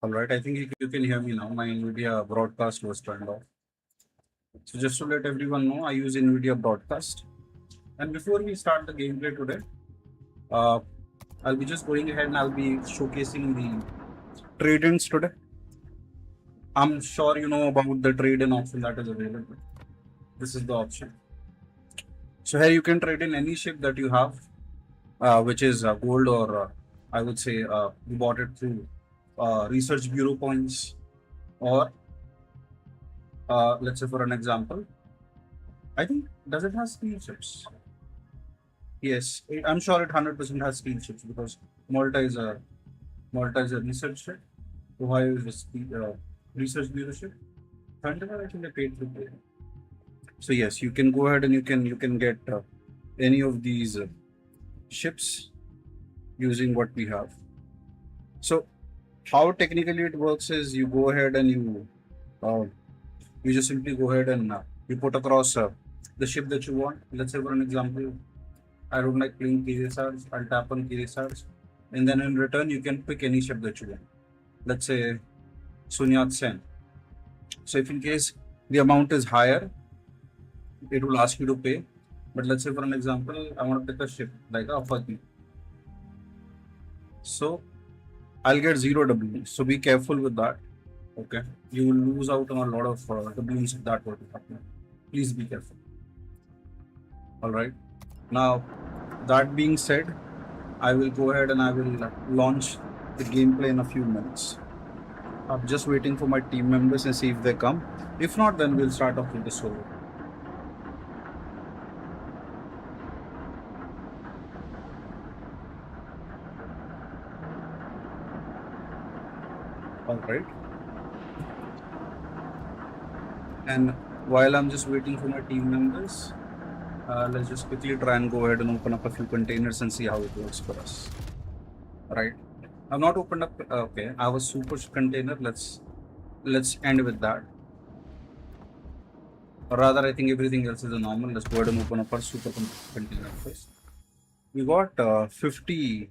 All right, I think you can hear me now. My NVIDIA broadcast was turned off. So just to let everyone know, I use NVIDIA broadcast. And before we start the gameplay today, uh, I'll be just going ahead and I'll be showcasing the trade-ins today. I'm sure you know about the trade-in option that is available. This is the option. So here you can trade in any ship that you have, which is gold or I would say you bought it through research bureau points or let's say for an example, I think does it have steel chips? Yes, I'm sure it 100% has steel chips because Malta is a research ship. Ohio is a research bureau ship. Thunder, I think they paid through pay. So yes, you can go ahead and you can get any of these ships using what we have. So how technically it works is you go ahead and you just simply go ahead and you put across the ship that you want. Let's say for an example, I don't like playing KSRs. I'll tap on KSRs, and then in return you can pick any ship that you want. Let's say Sunyat Sen. So if in case the amount is higher, it will ask you to pay. But let's say for an example, I want to pick a ship like a Fati. So I'll get 0 W. So be careful with that. Okay, you will lose out on a lot of Ws if that were to happen. Please be careful. All right. Now, that being said, I will go ahead and I will launch the gameplay in a few minutes. I'm just waiting for my team members and see if they come. If not, then we'll start off with the solo. All right. And while I'm just waiting for my team members, let's just quickly try and go ahead and open up a few containers and see how it works for us. All right. I've not opened up. Okay, I have a super container. Let's end with that. Or rather, I think everything else is a normal. Let's go ahead and open up our super container first. We got 50.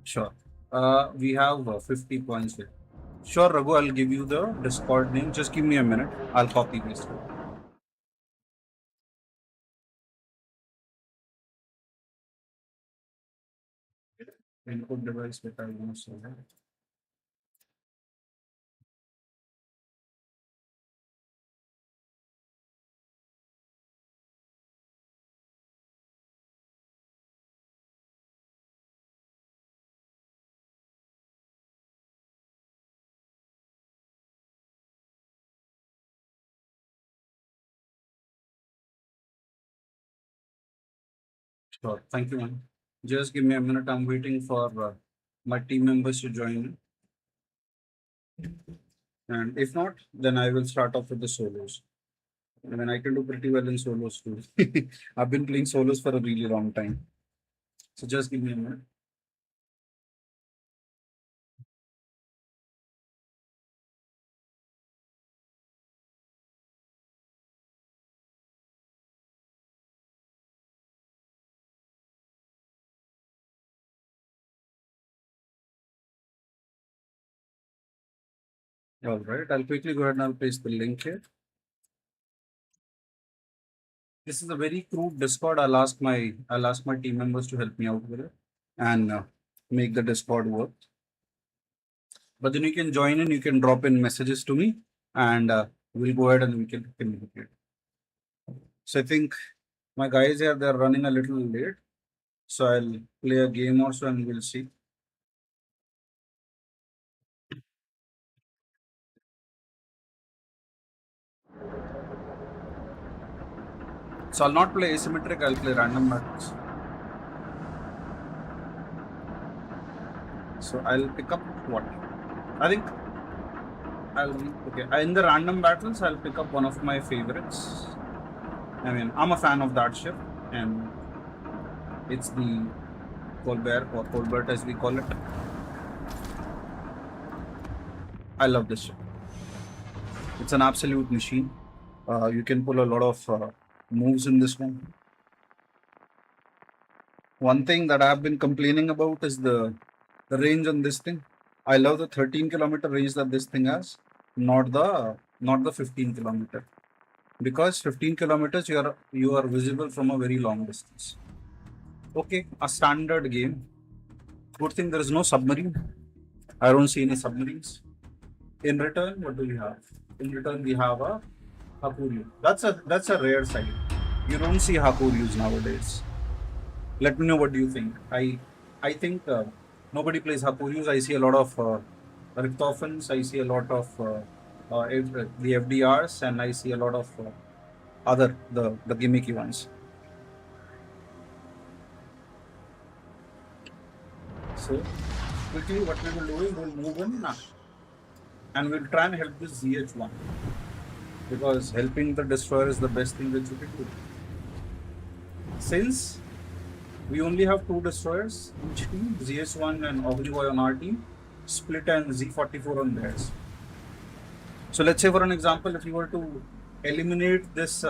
Sure. We have 50 points here. Sure, Raghu, I'll give you the Discord name. Just give me a minute. I'll copy paste it. Input device that I use. Sure. Thank you, man. Just give me a minute. I'm waiting for my team members to join. And if not, then I will start off with the solos. I mean, I can do pretty well in solos too. I've been playing solos for a really long time. So just give me a minute. All right. I'll quickly go ahead and I'll paste the link here. This is a very crude Discord. I'll ask my team members to help me out with it and make the Discord work. But then you can join in. You can drop in messages to me, and we'll go ahead and we can communicate. So I think my guys here they're running a little late. So I'll play a game also, and we'll see. So I'll not play asymmetric. I'll play random battles. So I'll pick up what? I think I'll okay. In the random battles, I'll pick up one of my favorites. I mean, I'm a fan of that ship, and it's the Colbert or Colbert as we call it. I love this ship. It's an absolute machine. You can pull a lot of moves in this one. One thing that I've been complaining about is the range on this thing. I love the 13-kilometer range that this thing has, not the 15-kilometer. Because 15 kilometers you are visible from a very long distance. Okay, a standard game. Good thing there is no submarine. I don't see any submarines. In return, what do we have? In return, we have a Hakuryu. That's a rare sight. You don't see Hakuryus nowadays. Let me know what do you think. I think nobody plays Hakuryus. I see a lot of Richthofens. I see a lot of the FDRs, and I see a lot of other the gimmicky ones. So quickly, what we will do is we'll move in and we'll try and help this ZH1 because helping the destroyer is the best thing that you can do. Since we only have 2 destroyers each team, ZH1 and Ognivoy on our team, split and Z44 on theirs. So let's say for an example, if you were to eliminate this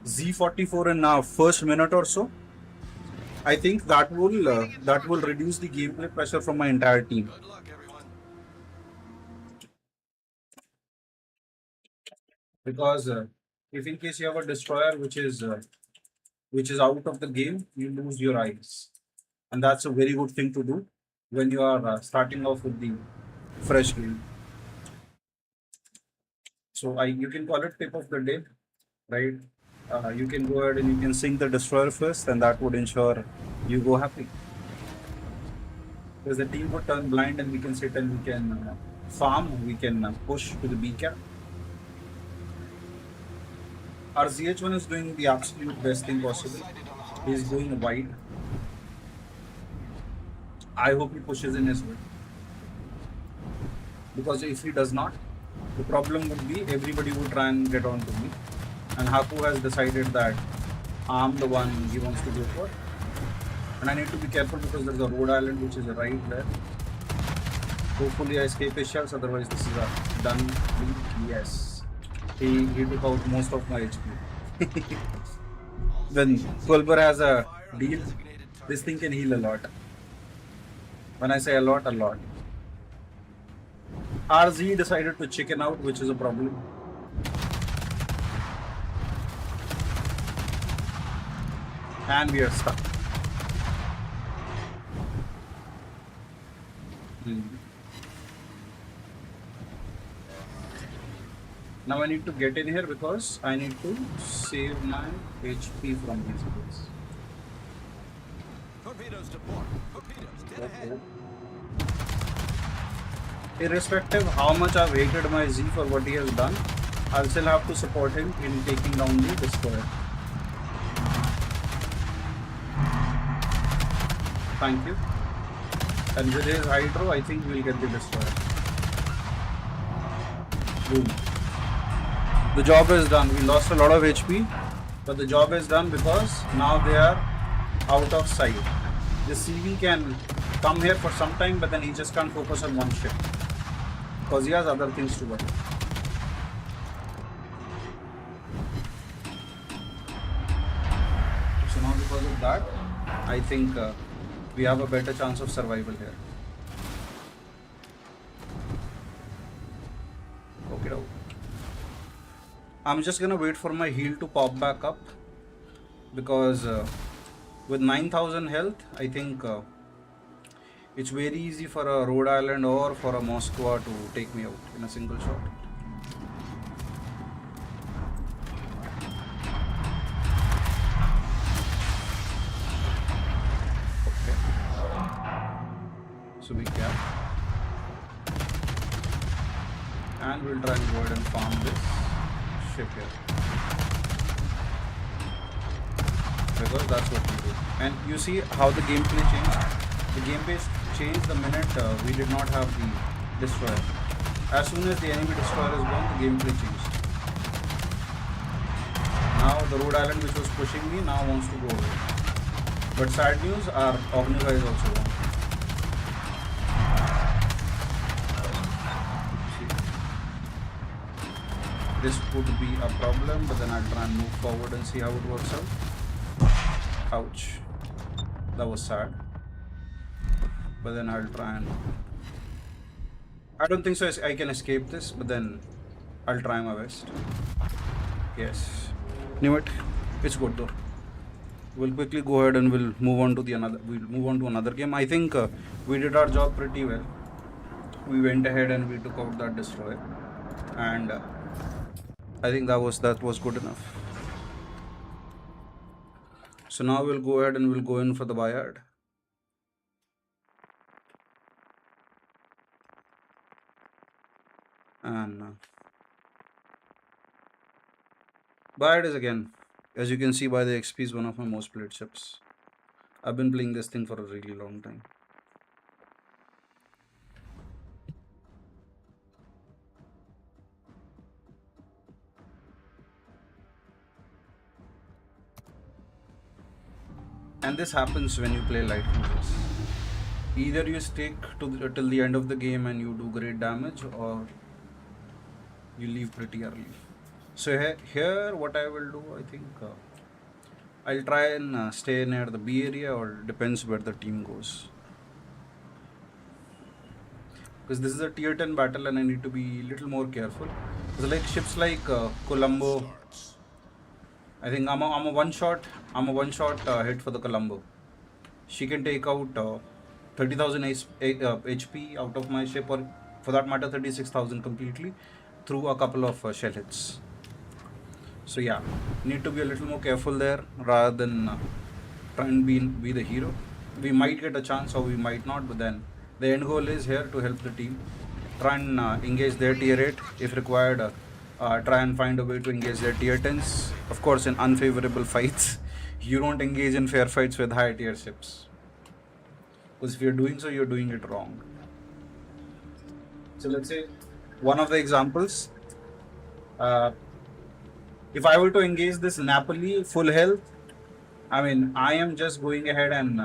Z44 in our first minute or so, I think that will reduce the gameplay pressure from my entire team. Good luck, everyone. Because if in case you have a destroyer which is out of the game, you lose your eyes, and that's a very good thing to do when you are starting off with the fresh game. So you can call it tip of the day, right? You can go ahead and you can sink the destroyer first, and that would ensure you go happy. Because the team would turn blind, and we can sit and we can farm, we can push to the B cap. Our ZH1 is doing the absolute best thing possible. He's going wide. I hope he pushes in as well. Because if he does not, the problem would be everybody would try and get on to me. And Haku has decided that I'm the one he wants to go for. And I need to be careful because there's a road island which is right there. Hopefully I escape his shells, otherwise this is a done deal. Yes. He took out most of my HP. When Kolber has a deal, this thing can heal a lot. When I say a lot, a lot. RZ decided to chicken out, which is a problem. And we are stuck. Now I need to get in here because I need to save my HP from these guys. Torpedoes to port. Torpedoes dead ahead. Irrespective how much I've hated my Z for what he has done, I'll still have to support him in taking down the destroyer. Thank you. And with his hydro, I think we'll get the destroyer. Boom. The job is done. We lost a lot of HP, but the job is done because now they are out of sight. The CV can come here for some time, but then he just can't focus on one ship because he has other things to worry. So now because of that, I think we have a better chance of survival here. Okay, I'm just gonna wait for my heal to pop back up because with 9,000 health, I think it's very easy for a Rhode Island or for a Moscow to take me out in a single shot. Okay. So we can. And we'll try and go ahead and farm this ship here. Because that's what we do. And you see how the gameplay changed? The gameplay changed the minute we did not have the destroyer. As soon as the enemy destroyer is gone, the gameplay changed. Now the Rhode Island which was pushing me now wants to go away. But sad news, our Ogniva is also gone. This could be a problem, but then I'll try and move forward and see how it works out. Ouch. That was sad. But then I'll try and... I don't think so I can escape this, but then I'll try my best. Yes. Knew it. It's good though. We'll quickly go ahead and we'll move on to another game. I think we did our job pretty well. We went ahead and we took out that destroyer, and I think that was good enough. So now we'll go ahead and we'll go in for the Bayard. And Bayard is, again, as you can see by the XP, is one of my most played ships. I've been playing this thing for a really long time. And this happens when you play light cruisers. Either you stick till the end of the game and you do great damage, or you leave pretty early. So here what I will do, I think I'll try and stay near the B area, or depends where the team goes. Because this is a tier 10 battle and I need to be a little more careful. Because like ships like Colombo, I think I'm a one shot hit for the Colombo. She can take out 30,000 HP out of my ship, or for that matter 36,000 completely, through a couple of shell hits. So yeah, need to be a little more careful there rather than try and be the hero. We might get a chance or we might not, but then the end goal is here to help the team. Try and engage their tier 8 if required. Try and find a way to engage their tier 10s. Of course, in unfavorable fights, you don't engage in fair fights with high tier ships. Because if you're doing so, you're doing it wrong. So let's say one of the examples, if I were to engage this Napoli full health, I mean, I am just going ahead and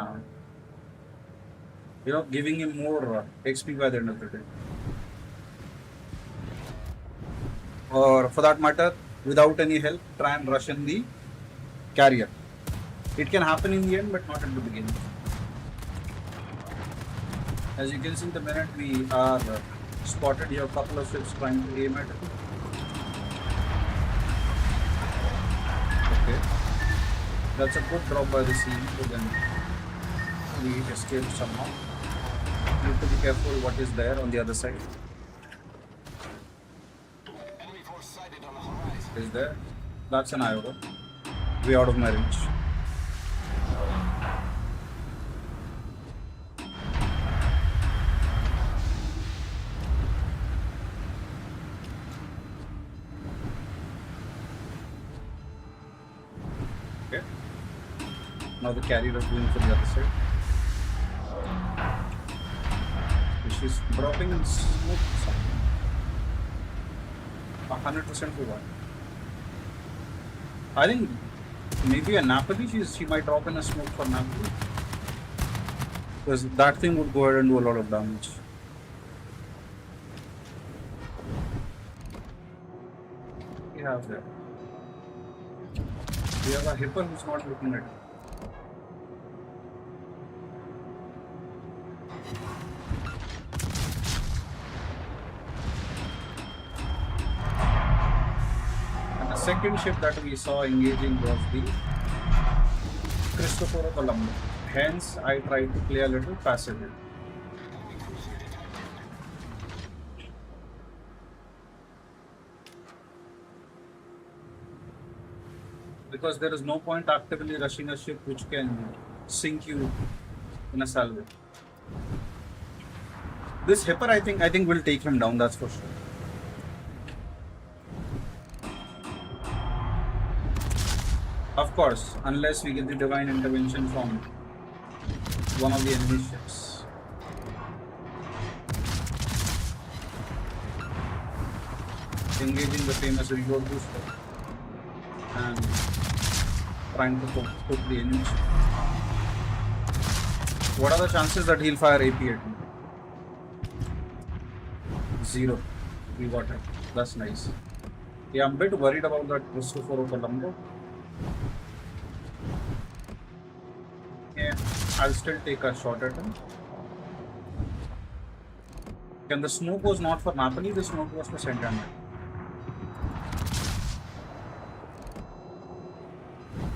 giving him more XP by the end of the day. Or for that matter, without any help, try and rush in the carrier. It can happen in the end, but not at the beginning. As you can see, the minute we are spotted here, a couple of ships trying to aim at it. Okay, that's a good drop by the sea, but then we escaped somehow. Need to be careful what is there on the other side. Enemy force sighted on the horizon. Is there? That's an IOTA. Way out of my reach. Okay. Now the carrier is going for the other side. She's dropping in smoke. 100% for what? I think maybe a Napoli. She might drop in a smoke for Napoli, because that thing would go ahead and do a lot of damage. We have there. We have a hipper who's not looking at it. Second ship that we saw engaging was the Cristoforo Colombo. Hence, I tried to play a little passively. Because there is no point actively rushing a ship which can sink you in a salvo. This hipper, I think will take him down. That's for sure. Of course, unless we get the divine intervention from one of the enemy ships. Engaging the famous reload booster and trying to put the enemy ship. What are the chances that he'll fire AP at me? 0. We got it. That's nice. Yeah, I'm a bit worried about that Cristoforo Colombo. Yeah, I'll still take a shot at him. And the smoke was not for Napoli, the smoke was for Santander.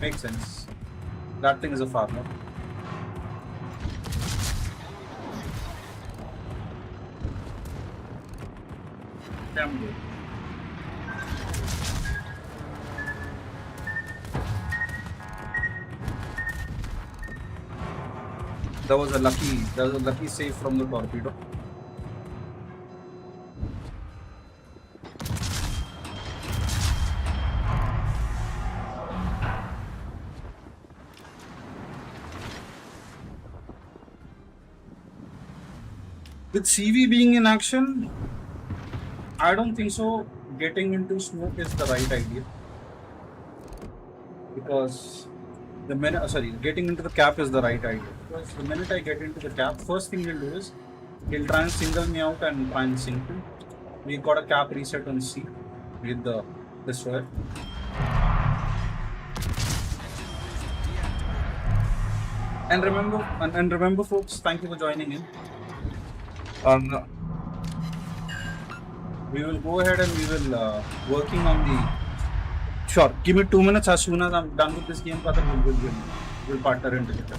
Makes sense. That thing is a farmer. Damn good. That was a lucky save from the torpedo. With CV being in action, I don't think so. Getting into smoke is the right idea, because the minute getting into the cap is the right idea. Because the minute I get into the cap, first thing he'll do is he'll try and single me out and try and sink me. We got a cap reset on C with the destroyer. And remember, folks, thank you for joining in. We will go ahead and we will working on the. Sure, give me 2 minutes. As soon as I'm done with this game, we'll partner in together.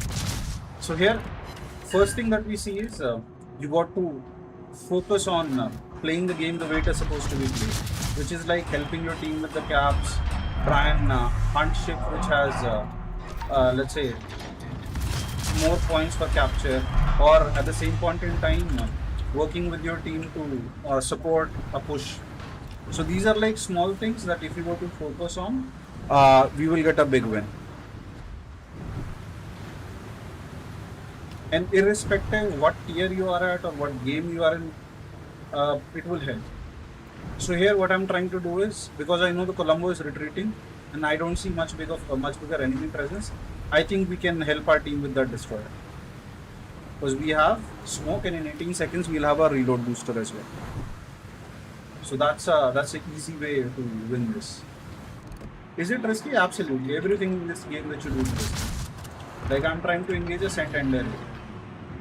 So here, first thing that we see is you got to focus on playing the game the way it is supposed to be played, which is like helping your team with the caps, try and hunt ship which has, let's say, more points for capture, or at the same point in time, working with your team to support a push. So these are like small things that if you were to focus on, we will get a big win. And irrespective what tier you are at or what game you are in, it will help. So here what I'm trying to do is, because I know the Colombo is retreating and I don't see much bigger enemy presence, I think we can help our team with that destroyer. Because we have smoke and in 18 seconds we'll have a reload booster as well. So that's an easy way to win this. Is it risky? Absolutely. Everything in this game that you do is risky. Like I'm trying to engage a Santander.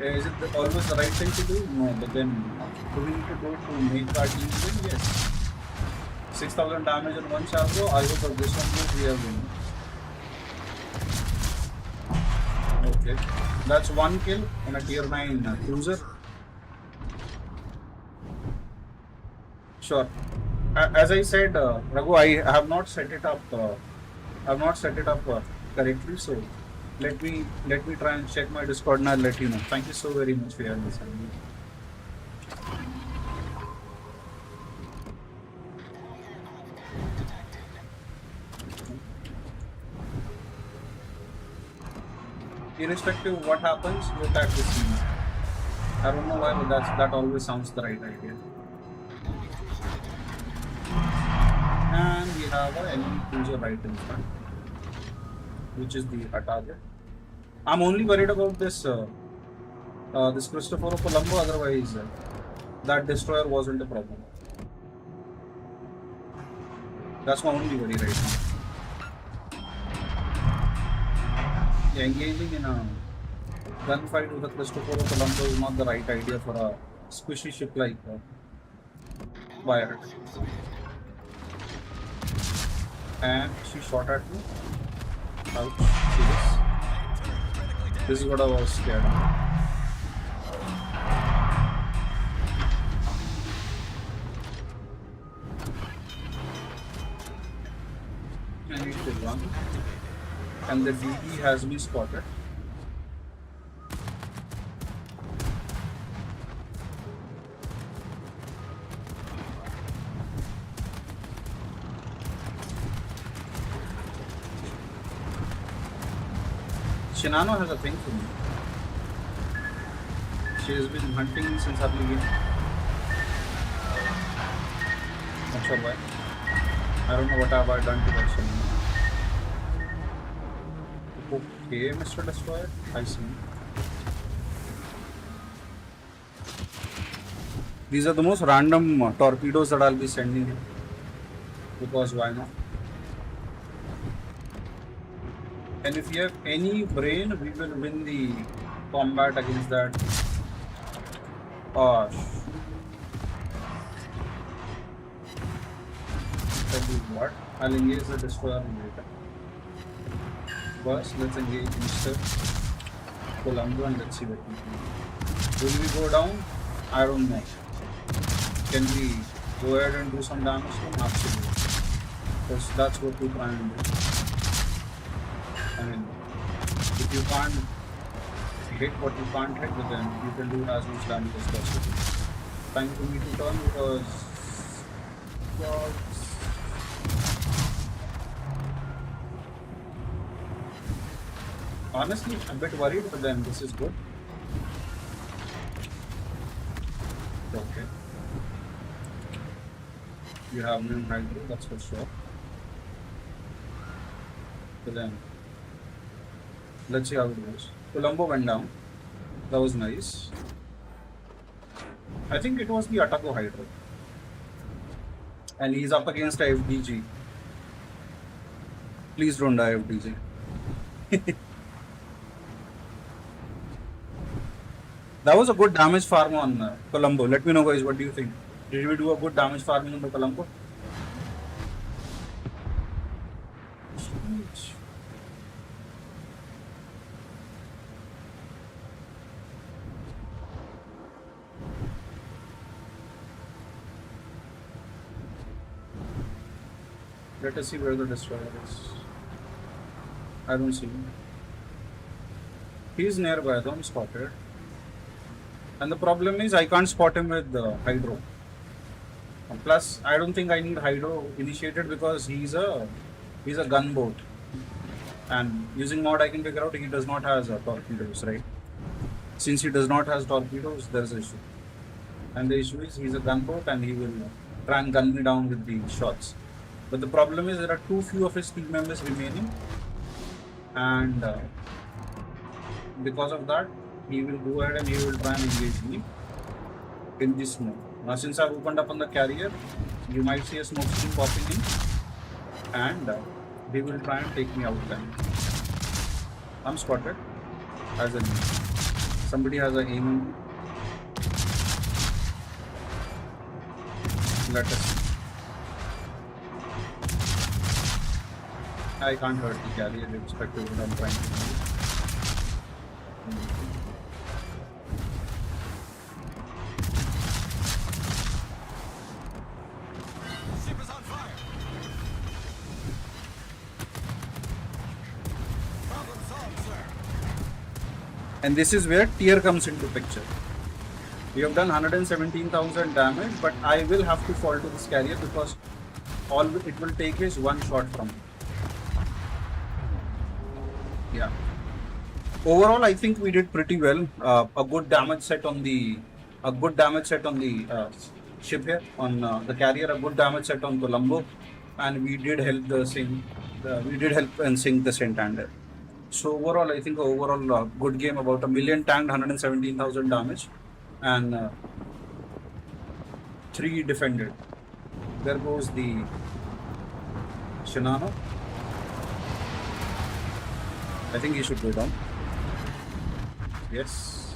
Is it always the right thing to do? No, but then do we need to do to make our team win? Yes. 6,000 damage in one Chalco. I hope that this one we are winning. Okay, that's one kill on a tier 9 cruiser. Sure. As I said, Raghu, I have not set it up. Correctly. So let me try and check my Discord and I'll let you know. Thank you so very much for your listening. Irrespective of what happens, you attack the scene. I don't know why, but that always sounds the right idea. And we have an enemy cruiser right in front, which is the target. I'm only worried about this this Cristoforo Colombo. Otherwise, that destroyer wasn't a problem. That's my only worry right now. Yeah, engaging in a gunfight with the Cristoforo Colombo is not the right idea for a squishy ship like Wyatt. And she shot at me. Ouch. This is what I was scared of. I need to run. And the DE has been spotted. Shinano has a thing for me. She has been hunting me since early game. Not sure why. I don't know what have I done to that Shinano. Okay, Mr. Destroyer, I see. These are the most random torpedoes that I'll be sending him. Because why not? And if you have any brain, we will win the combat against that. Oh, tell you what, I'll engage the destroyer later. First, let's engage Mr. Colombo and let's see what we can do. Will we go down? I don't know. Can we go ahead and do some damage to him? Absolutely. Because that's what we try and do. I mean, if you can't hit what you can't hit with them, you can do as much damage as possible. Time for me to turn because honestly, I'm a bit worried, but then this is good. Okay. You have no hydro, that's for sure. But then, let's see how it goes. Colombo went down. That was nice. I think it was the Ataco Hydro. And he's up against a FDG. Please don't die, FDG. That was a good damage farm on Colombo. Let me know, guys, what do you think? Did we do a good damage farming on the Colombo? Let us see where the destroyer is. I don't see him. He's nearby, don't spot it. And the problem is I can't spot him with the Hydro. Plus, I don't think I need Hydro initiated because he's a gunboat. And using mod I can figure out he does not have torpedoes, right? Since he does not have torpedoes, there's an issue. And the issue is he's a gunboat and he will try and gun me down with the shots. But the problem is there are too few of his team members remaining, and because of that, he will go ahead and he will try and engage me in this mode. Now, since I've opened up on the carrier, you might see a smoke screen popping in, and he will try and take me out then. I'm spotted, as in somebody has an aim on me. Let us see. I can't hurt the carrier irrespective of what I'm trying to do. Ship is on fire. Problem solved, sir. And this is where tier comes into picture. We have done 117,000 damage, but I will have to fall to this carrier because all it will take is one shot from me. Yeah. Overall, I think we did pretty well. A good damage set on the ship here on the carrier. A good damage set on Colombo, and we did help and sink the Santander. So overall, I think overall good game. About 1 million tanked, 117,000 damage, and 3 defended. There goes the Shinano. I think he should go down. Yes.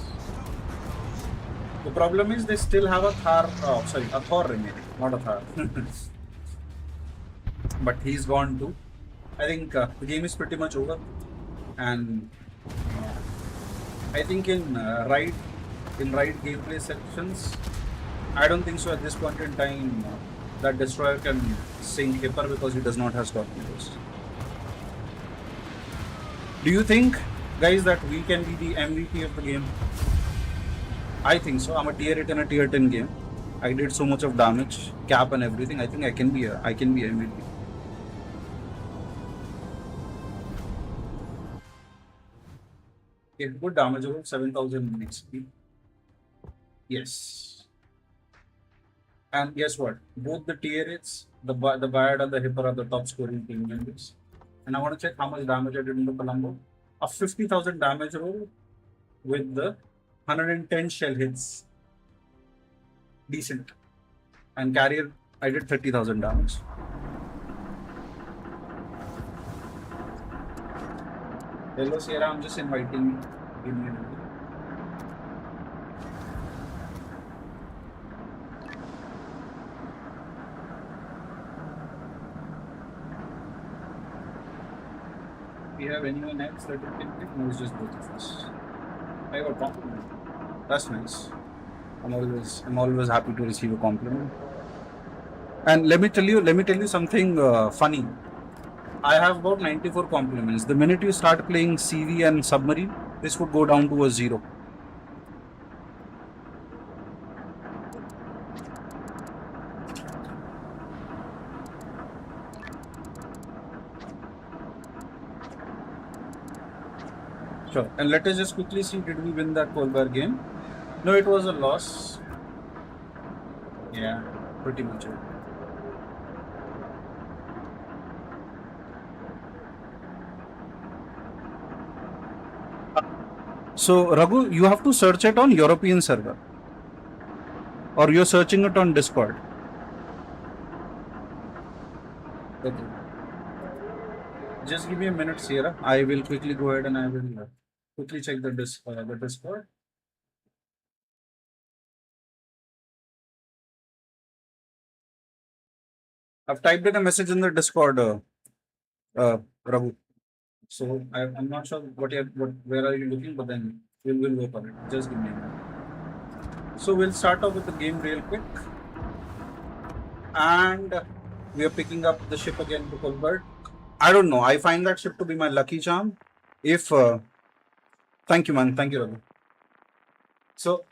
The problem is they still have a Thor remaining, not a Thor. But he's gone too. I think the game is pretty much over. And I think in right gameplay sections, I don't think so at this point in time that destroyer can sink Hipper because he does not have torpedoes. Do you think, guys, that we can be the MVP of the game? I think so. I'm a tier 8 in a tier 10 game. I did so much of damage, cap and everything. I think I can be MVP. Okay, good damage over 7,000 XP. Yes. And guess what? Both the tier 8s, the Bayard and the Hipper are the top scoring team members. And I want to check how much damage I did in the Colombo. A 50,000 damage roll with the 110 shell hits. Decent. And carrier, I did 30,000 damage. Hello, Sierra. I'm just inviting you. Give me a minute. We have anyone else that you can pick? No, it's just both of us. I got a compliment. That's nice. I'm always happy to receive a compliment. And let me tell you something funny. I have about 94 compliments. The minute you start playing CV and submarine, this would go down to a 0. Sure. And let us just quickly see, did we win that Cold Bar game? No, it was a loss. Yeah, pretty much. So, Raghu, you have to search it on European server, or you're searching it on Discord. Okay. Just give me a minute, Sierra. I will quickly go ahead and I will quickly check the Discord. I've typed in a message in the Discord, Raghu. So I'm not sure where are you looking, but then we'll work on it. Just give me a minute. So we'll start off with the game real quick, and we are picking up the ship again to Colbert. I don't know. I find that ship to be my lucky charm. If thank you, man. Thank you, Raghu. So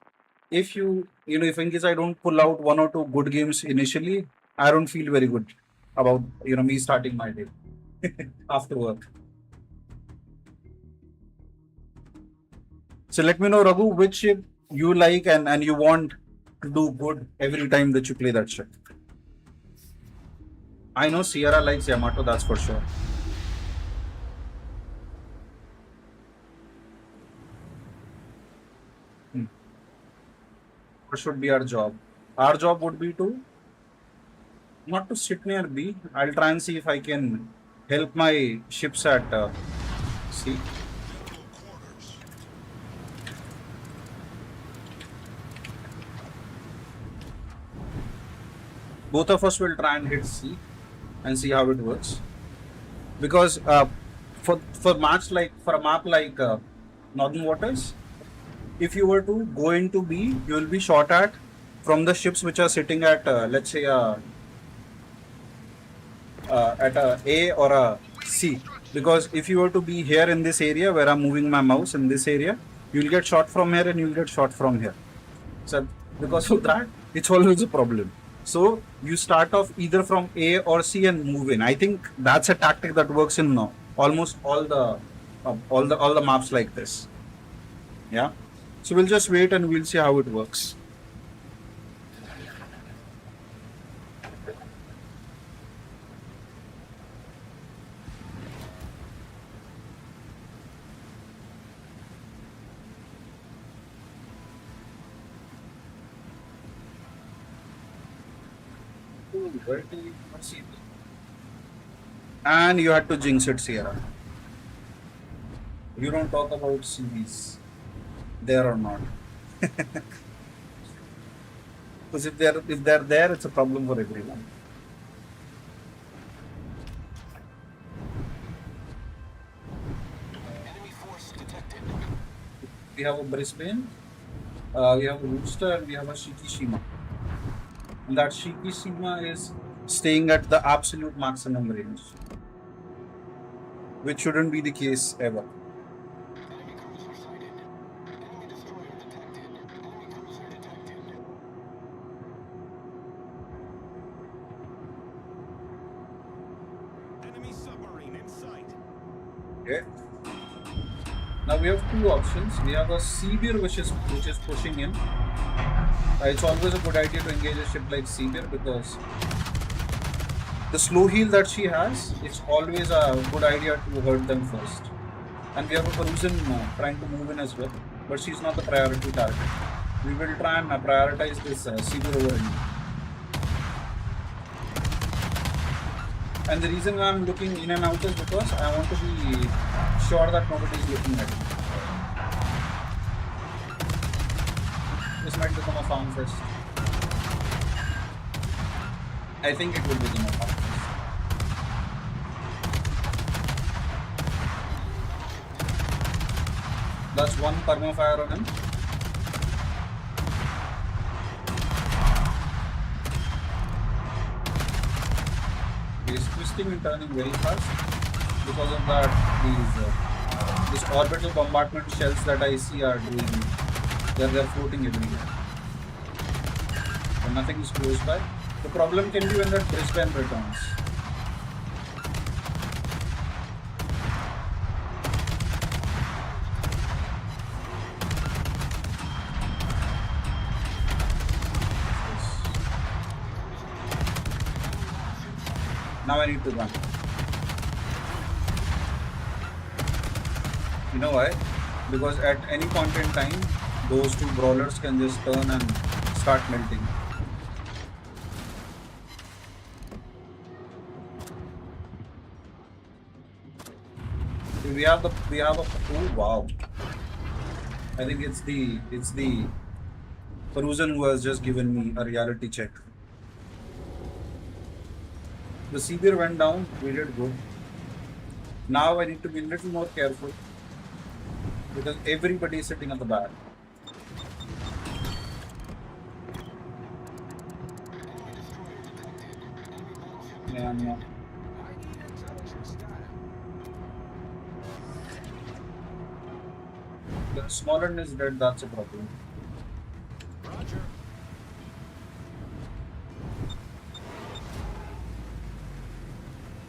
if if in case I don't pull out one or two good games initially, I don't feel very good about me starting my day after work. So let me know, Raghu, which ship you like and you want to do good every time that you play that ship. I know Sierra likes Yamato, that's for sure. What should be our job? Our job would be to not to sit near B. I'll try and see if I can help my ships at C. Both of us will try and hit C and see how it works. Because for a map like Northern Waters, if you were to go into B, you will be shot at from the ships which are sitting at let's say at a or a C. Because if you were to be here in this area where I'm moving my mouse in this area, you'll get shot from here and you'll get shot from here. So because of that, it's always a problem. So you start off either from A or C and move in. I think that's a tactic that works in almost all the maps like this. Yeah. So we'll just wait and we'll see how it works. Where do you see this? And you had to jinx it, Sierra. You don't talk about CVs, there or not. Because if they're there, it's a problem for everyone. Enemy force detected. We have a Brisbane, we have a Rooster, and we have a Shikishima. And that Shikishima is staying at the absolute maximum range, which shouldn't be the case ever. Enemy cruiser sighted. Enemy destroyer detected. Enemy cruiser detected. Enemy submarine in sight. Okay. Now we have two options. We have a Seabeer which is pushing in. It's always a good idea to engage a ship like Seabeer because the slow heal that she has, it's always a good idea to hurt them first. And we have a Perusian trying to move in as well, but she's not the priority target. We will try and prioritize this Seabeer over him. And the reason I'm looking in and out is because I want to be sure that nobody is looking at me. This might become a farm fest. I think it will become a farm fest. That's one perma fire on him. He's twisting and turning very fast. Because of that, these orbital bombardment shells that I see are doing, they're floating everywhere. So nothing is close by. The problem can be when that Brisbane returns. Now I need to run. You know why? Because at any point in time, those two brawlers can just turn and start melting. We have a oh wow. I think it's the Perusian who has just given me a reality check. The Seabeer went down, we did good. Now I need to be a little more careful because everybody is sitting at the back. Yeah, no. The Smollen is dead, that's a problem. Roger.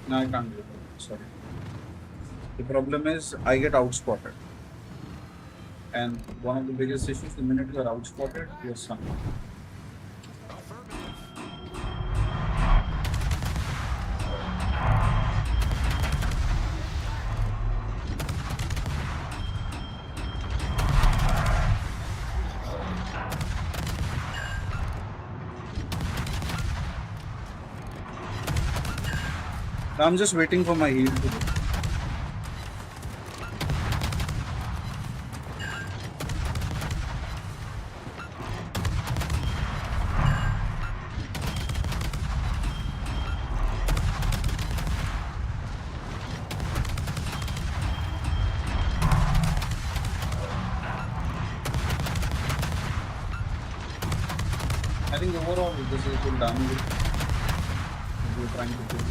No, I can't do it. Sorry. The problem is I get outspotted. And one of the biggest issues, the minute you are outspotted, you're sunk. Affirmative. I'm just waiting for my heal to go. I think overall this is good damage if you're trying to kill it.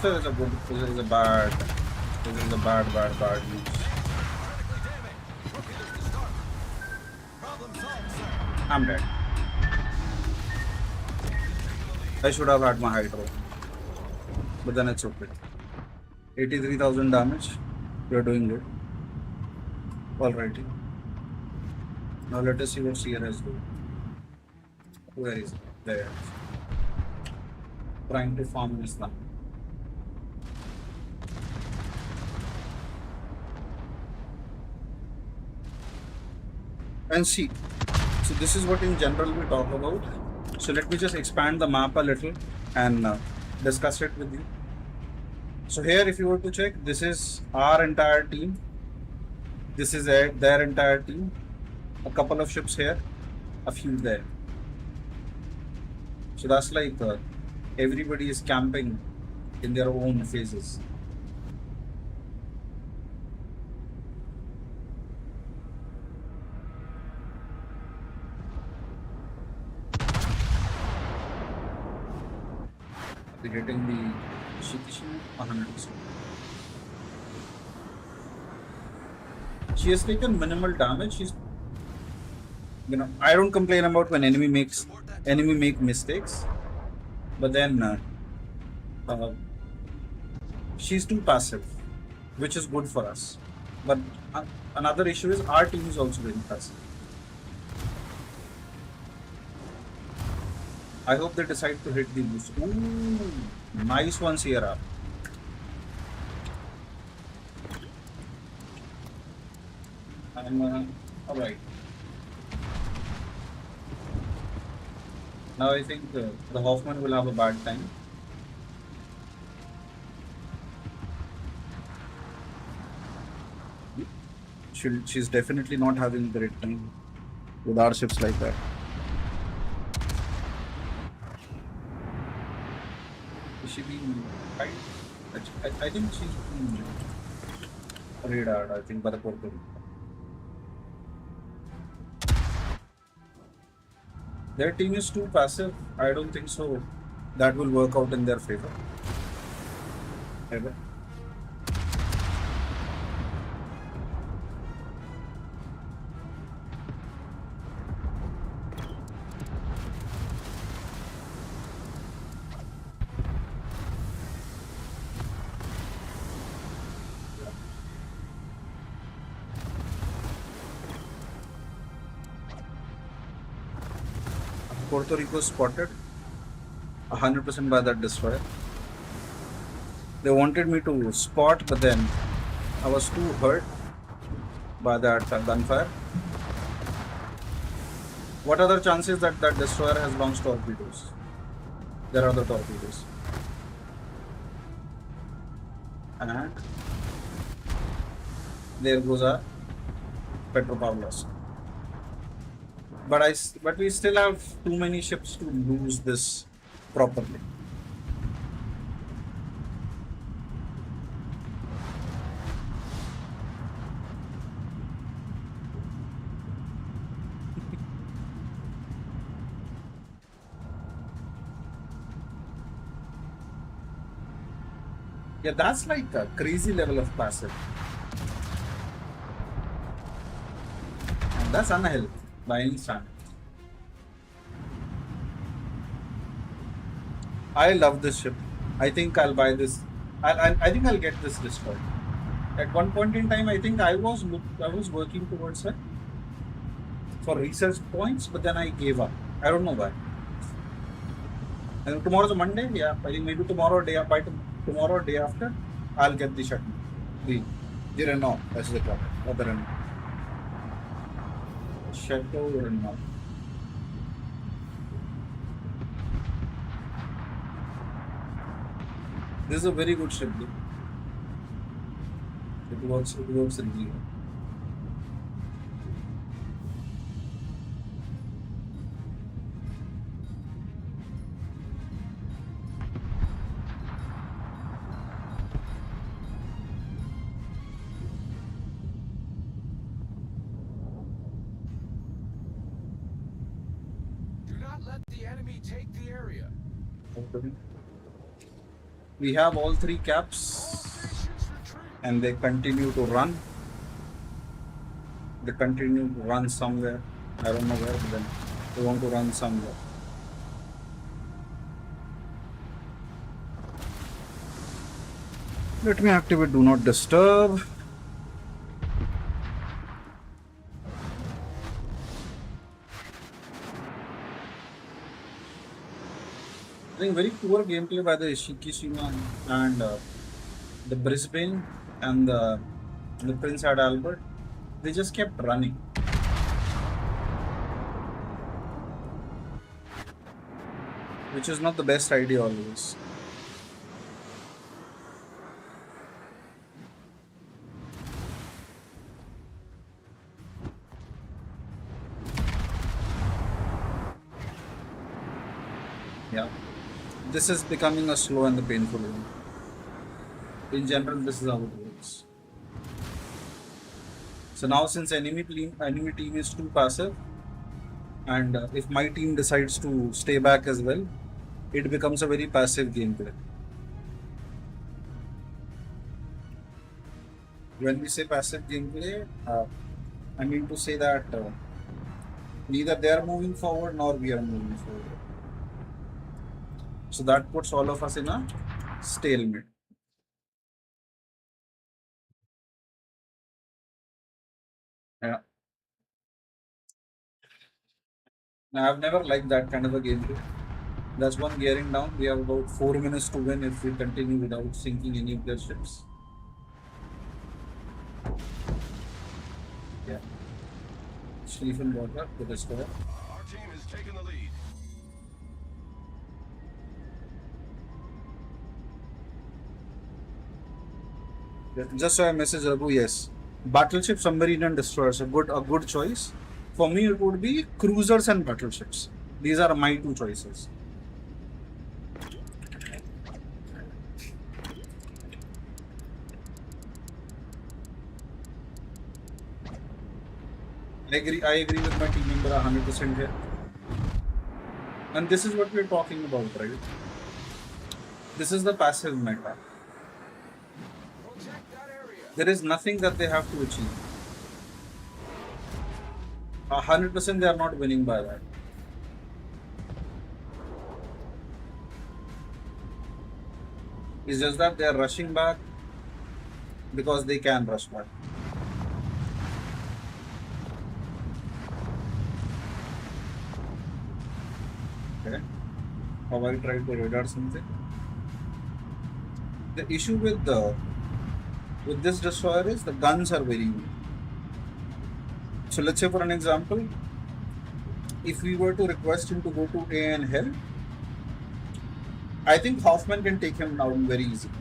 This is a good, this is a bad use. Critically damaged. Okay, this is start. Problem solved, sir. I'm dead. I should have had my hydro. But then it's okay. 83,000 damage. You're doing good. Alrighty. Now let us see what Sierra is doing. Where is it? There. Trying to farm this land. And see, so this is what in general we talk about. So let me just expand the map a little and discuss it with you. So here, if you were to check, this is our entire team. This is their entire team. A couple of ships here, a few there. So that's like everybody is camping in their own phases. They're getting the Shikishi 100%. She has taken minimal damage. She's, I don't complain about when enemy make mistakes, but then she's too passive. which is good for us. But another issue is our team is also very passive. I hope they decide to hit the boost. Ooh, nice one, Sierra. I'm all right. Now I think the Hoffman will have a bad time. She's definitely not having a great time with our ships like that. Is she being right? I think she's being radar, I think, by the Puerto Rico. Their team is too passive. I don't think so. That will work out in their favor. Ever. Puerto Rico spotted 100% by that destroyer. They wanted me to spot, but then I was too hurt by that gunfire. What are the chances that that destroyer has launched torpedoes? There are the torpedoes. And there goes our Petropavlovsk. But we still have too many ships to lose this properly. Yeah, that's like a crazy level of passive. And that's unhealthy by any standard. I love this ship. I think I'll buy this. I think I'll get this destroyed. At one point in time, I think I was working towards it for research points, but then I gave up. I don't know why. And tomorrow's a Monday. Yeah, I think maybe tomorrow day by tomorrow day after, I'll get the shuttle. The Renault, that's the call. Or the Renault. Chateau Renault. This is a very good ship. Dude. It works really well. Do not let the enemy take the area. Okay. We have all three caps Formations retreat. and they continue to run. They continue to run somewhere. I don't know where, but then they want to run somewhere. Let me activate Do Not Disturb. I think very poor gameplay by the Ishikishima and the Brisbane and the Prince Edward Albert. They just kept running. Which is not the best idea always. Yeah. This is becoming a slow and the painful one. In general, this is how it works. So now since enemy team is too passive, and if my team decides to stay back as well, it becomes a very passive gameplay. When we say passive gameplay, I mean to say that neither they are moving forward nor we are moving forward. So that puts all of us in a stalemate. Now, I've never liked that kind of a gameplay. That's one gearing down. We have about 4 minutes to win if we continue without sinking any of their ships. Yeah. Stephen Water to the score. Our team has taken the lead. Yeah, just so I message Raghu, yes. Battleship, submarine, and destroyers. A good choice. For me, it would be cruisers and battleships. These are my two choices. I agree with my team member 100% here. And this is what we're talking about, right? This is the passive meta. Protect that area. There is nothing that they have to achieve. 100% they are not winning by that. It's just that they are rushing back because they can rush back. Okay. How I tried to radar something. The issue with this destroyer is the guns are very weak. So let's say for an example, if we were to request him to go to A and help, I think Hoffman can take him down very easily.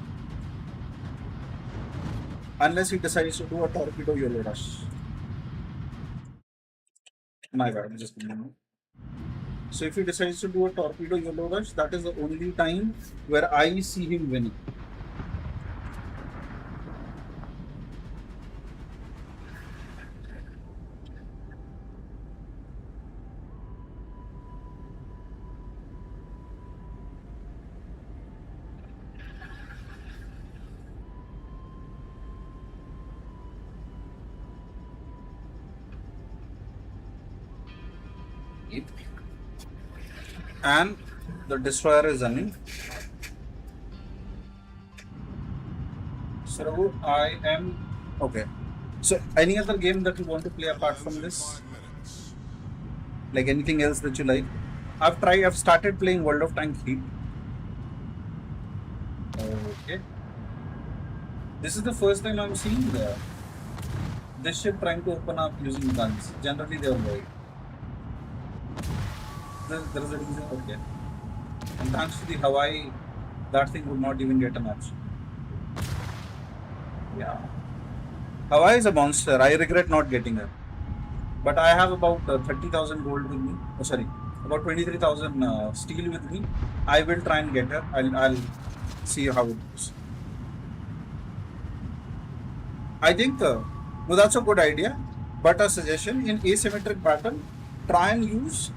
Unless he decides to do a torpedo yellow rush. My bad, just a moment. So if he decides to do a torpedo yellow rush, that is the only time where I see him winning. And the destroyer is running. So I am okay. So any other game that you want to play apart from this? Like anything else that you like? I've started playing World of Tank Heat. Okay. This is the first time I'm seeing this ship trying to open up using guns. Generally they avoid. There is a reason, okay. And thanks to the Hawaii, that thing would not even get a match. Yeah. Hawaii is a monster. I regret not getting her. But I have about 30,000 gold with me. Oh, sorry, about 23,000 steel with me. I will try and get her. I'll see how it goes. I think, no, that's a good idea. But a suggestion in asymmetric battle, try and use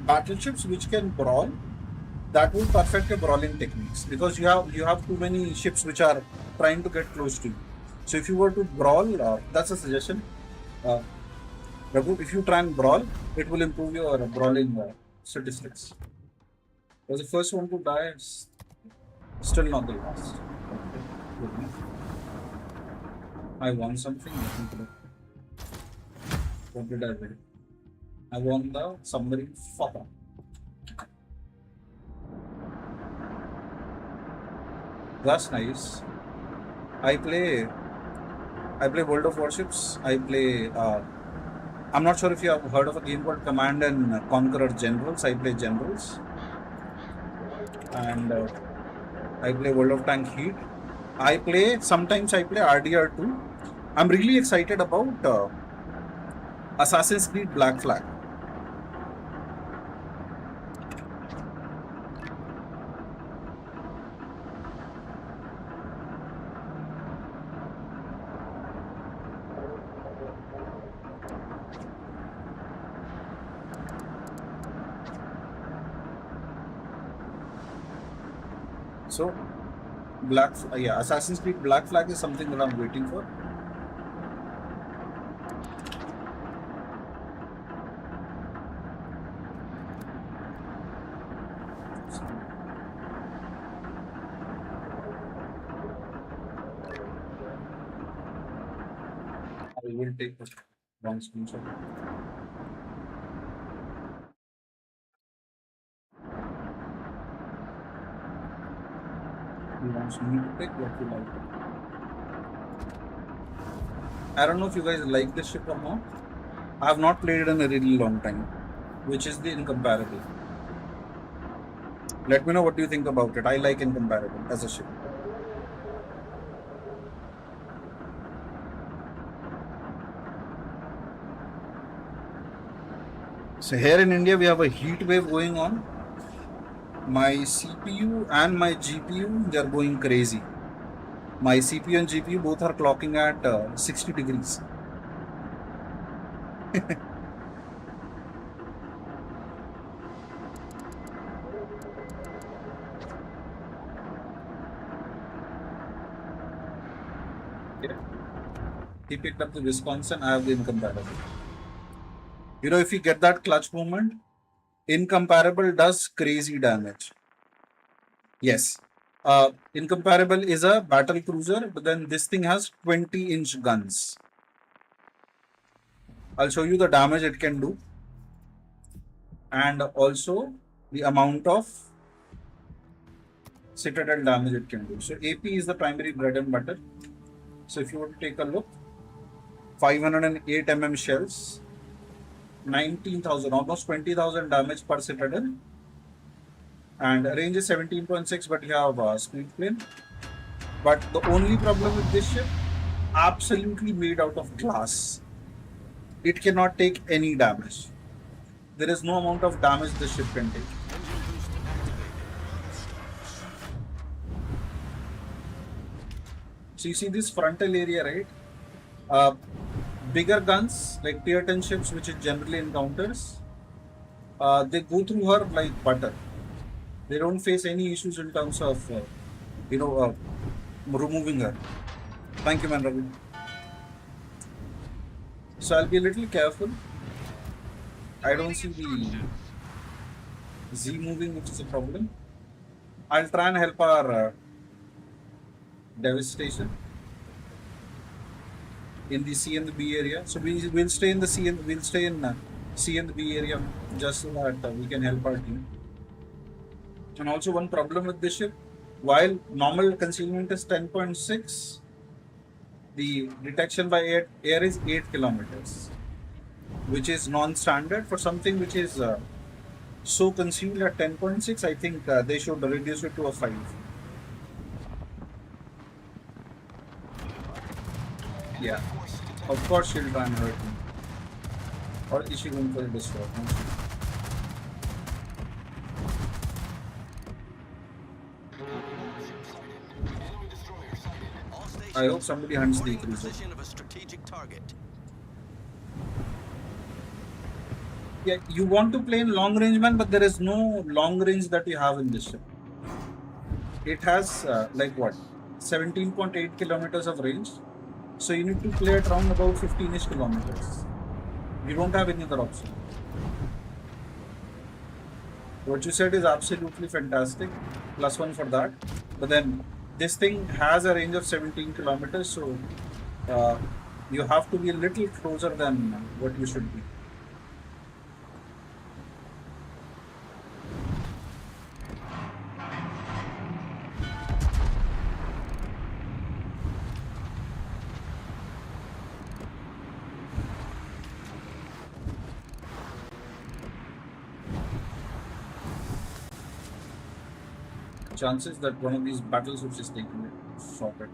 battleships which can brawl. That will perfect your brawling techniques because you have too many ships which are trying to get close to you. So if you were to brawl, that's a suggestion. Uh, Raghu, if you try and brawl, it will improve your brawling statistics. Was the first one to die, it's still not the last. Okay, good enough. I won something. What did I win? I won the submarine fucker. That's nice. I play I play World of Warships. I play I'm not sure if you have heard of a game called Command and Conqueror Generals. I play Generals. And I play World of Tank Heat. Sometimes I play RDR2. I'm really excited about Assassin's Creed Black Flag. So, yeah, Assassin's Creed Black Flag is something that I'm waiting for. I will take one screenshot. He wants me to pick what you like. I don't know if you guys like this ship or not. I have not played it in a really long time, which is the Incomparable. Let me know what you think about it. I like Incomparable as a ship. So here in India, we have a heat wave going on. My CPU and my GPU, they're going crazy. My CPU and GPU both are clocking at 60 degrees. Yeah. He picked up the Wisconsin, I have the Incomparable. You know, if you get that clutch movement, Incomparable does crazy damage. Yes. Incomparable is a battle cruiser, but then this thing has 20-inch guns. I'll show you the damage it can do and also the amount of citadel damage it can do. So AP is the primary bread and butter. So if you were to take a look, 508 shells, 19,000, almost 20,000 damage per citadel, and range is 17.6, but you have speed plane. But the only problem with this ship, absolutely made out of glass. It cannot take any damage. There is no amount of damage this ship can take. So you see this frontal area, right? Bigger guns like tier 10 ships, which it generally encounters, they go through her like butter. They don't face any issues in terms of, removing her. Thank you, man, Ravi. So I'll be a little careful. I don't see the Z moving, which is a problem. I'll try and help our devastation in the C and the B area. So we'll stay in the C and we'll stay in C and the B area just so that we can help our team. And also one problem with this ship, while normal concealment is 10.6, the detection by air is 8 kilometers, which is non-standard for something which is so concealed at 10.6. I think they should reduce it to a 5. Yeah, of course she'll try and hurt me. Or is she going for a destroy? I hope somebody hunts the cruiser. Yeah, you want to play in long range, man, but there is no long range that you have in this ship. It has like what, 17.8 kilometers of range. So you need to play at around about 15-ish kilometers. You don't have any other option. What you said is absolutely fantastic. +1 for that. But then this thing has a range of 17 kilometers, so you have to be a little closer than what you should be. Chances that one of these battles which is taking it sorted.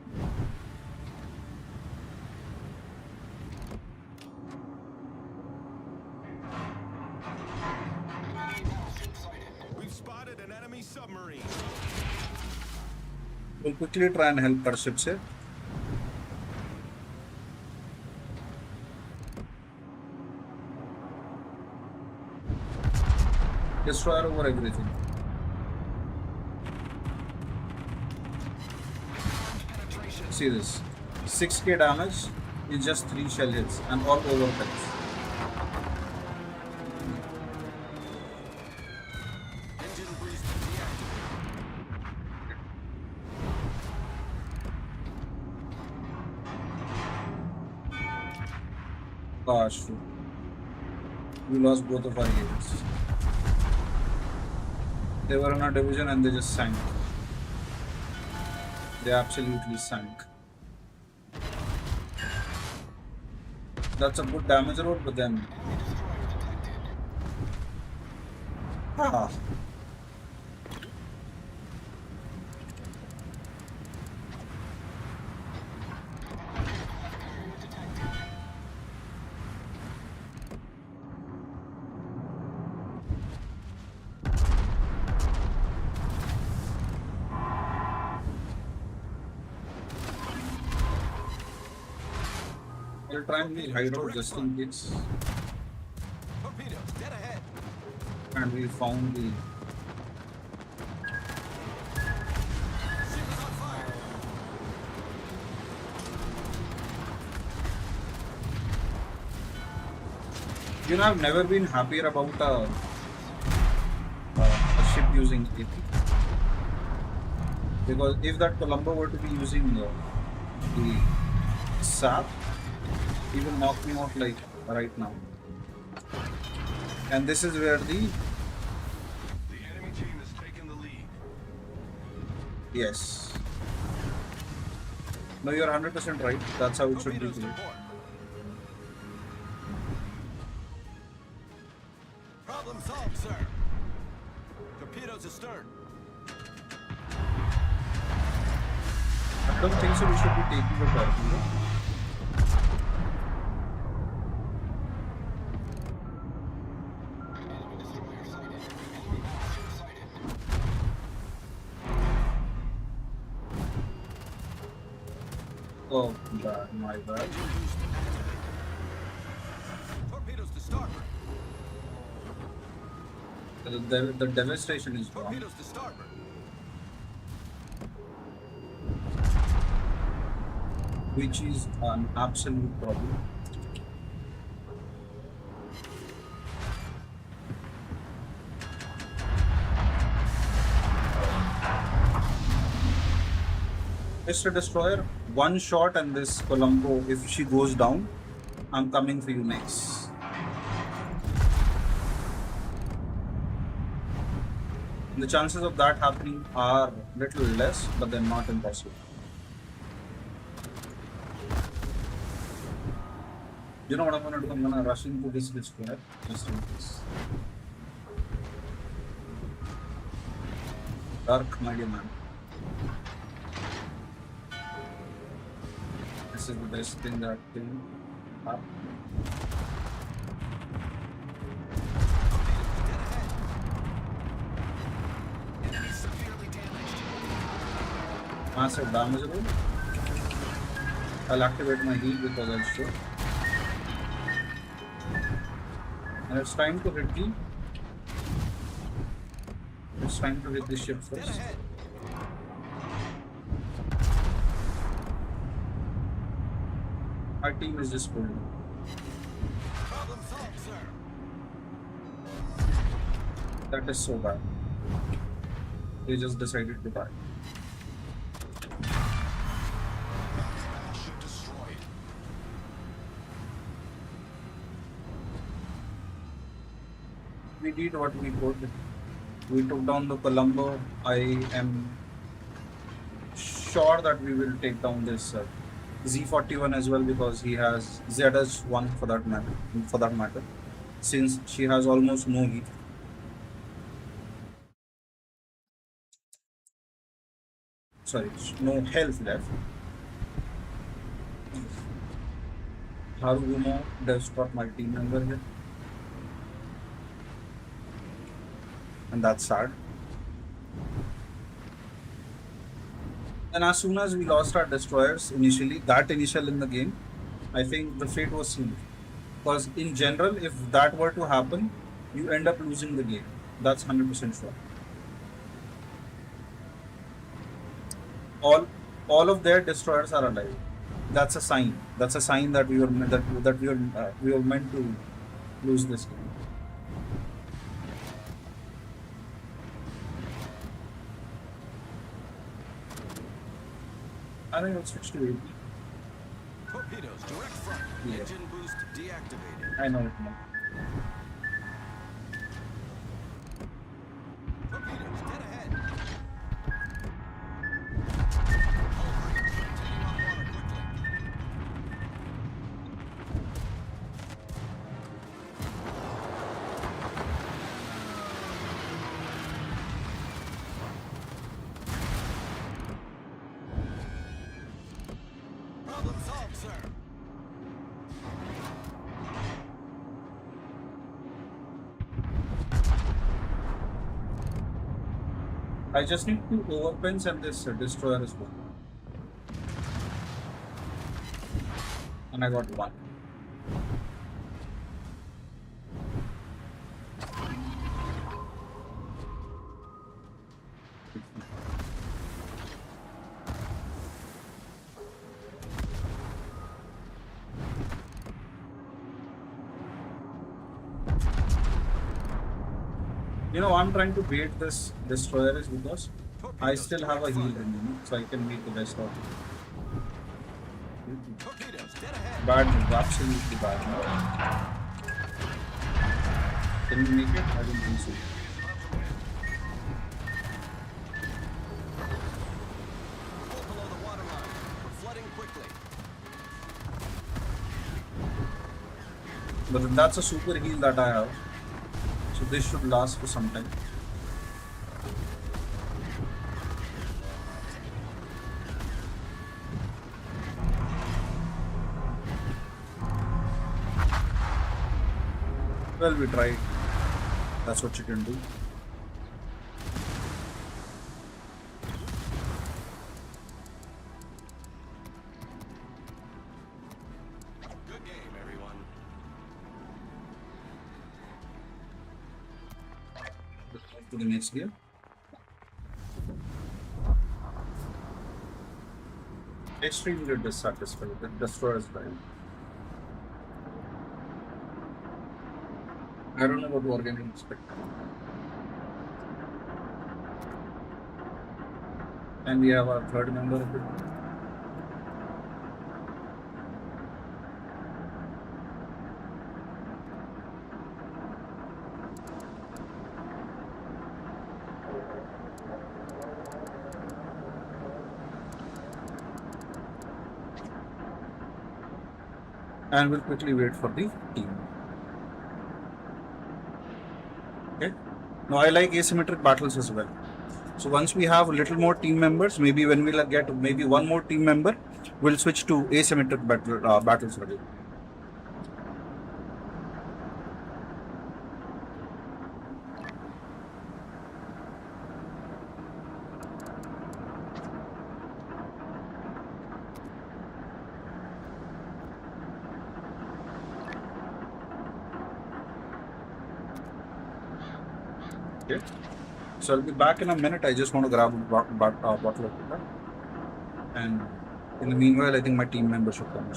We've spotted an enemy submarine. We'll quickly try and help our ships here. Destroyer over everything. See this, 6k damage in just 3 shell hits and all overcuts. Gosh, we lost both of our units. They were in our division and they just sank. They absolutely sank. That's a good damage roll, but then Enemy destroyer detected. ah, Aircraft carrier detected. I'll try and be hide out just in case. Torpedoes dead ahead. And we found the Ship is on fire. I've never been happier about a ship using AP. Because if that Colombo were to be using the SAP, he will knock me out like right now. And this is where The enemy team has taken the lead. yes. No, you're 100% right. That's how it should be Torpedoes to played. port. Problem solved, sir. Torpedoes astern. I don't think so. We should be taking the torpedo. Enemy destroyer sighted. Enemy battleship sighted. Oh, bad, my bad. Engine boost activated. Torpedoes to starboard. The devastation is gone. Torpedoes to starboard. Which is an absolute problem. Mr. Destroyer, one shot and this Colombo, if she goes down, I'm coming for you next. The chances of that happening are little less, but they're not impossible. You know what I'm gonna do? I'm gonna rush into this destroyer just in case. Dark, my dear man. This is the best thing that can happen. Torpedoes dead ahead. Enemy severely damaged. Massive damage roll. I'll activate my heal because I'm sure. And it's time to hit the. It's time to hit the ship Dead first. ahead. Our team is just full. Problem solved, sir. That is so bad. They just decided to die. Battleship destroyed. We did what we could. We took down the Colombo. I am sure that we will take down this Z41 as well because he has ZS1 for that matter. Since she has almost no heat. Sorry, no health left. Harugumo does got my team member here. And that's sad. And as soon as we lost our destroyers initially, that initial in the game, I think the fate was sealed. Because in general, if that were to happen, you end up losing the game. That's 100% sure. All of their destroyers are alive. That's a sign. That's a sign that we were meant to lose this game. I think it's 60 to 80. Torpedoes direct front. Yeah. Engine boost deactivated. I know it now. Torpedoes dead ahead. sir. I just need 2 overpins and this destroyer as well. And I got 1. You know, I'm trying to bait this destroyer is because I Torpedoes still have a direct heal fire. remaining, so I can make the best of it. Torpedoes dead ahead. Bad move, absolutely bad move. Can we make it? I don't think so. Pull below the waterline. We're flooding quickly. But that's a super heal that I have. So this should last for some time. Well, we tried. That's what you can do. Good game, everyone. To the next gear. Extremely dissatisfied. The destroyer is dying. I don't know what we're going to expect. And we have our third member of it. And we'll quickly wait for the team. Okay. Now I like asymmetric battles as well. So once we have a little more team members, maybe when we'll get maybe one more team member, we'll switch to asymmetric battles again. Okay. So I'll be back in a minute. I just want to grab a bottle of water. And in the meanwhile, I think my team members should come.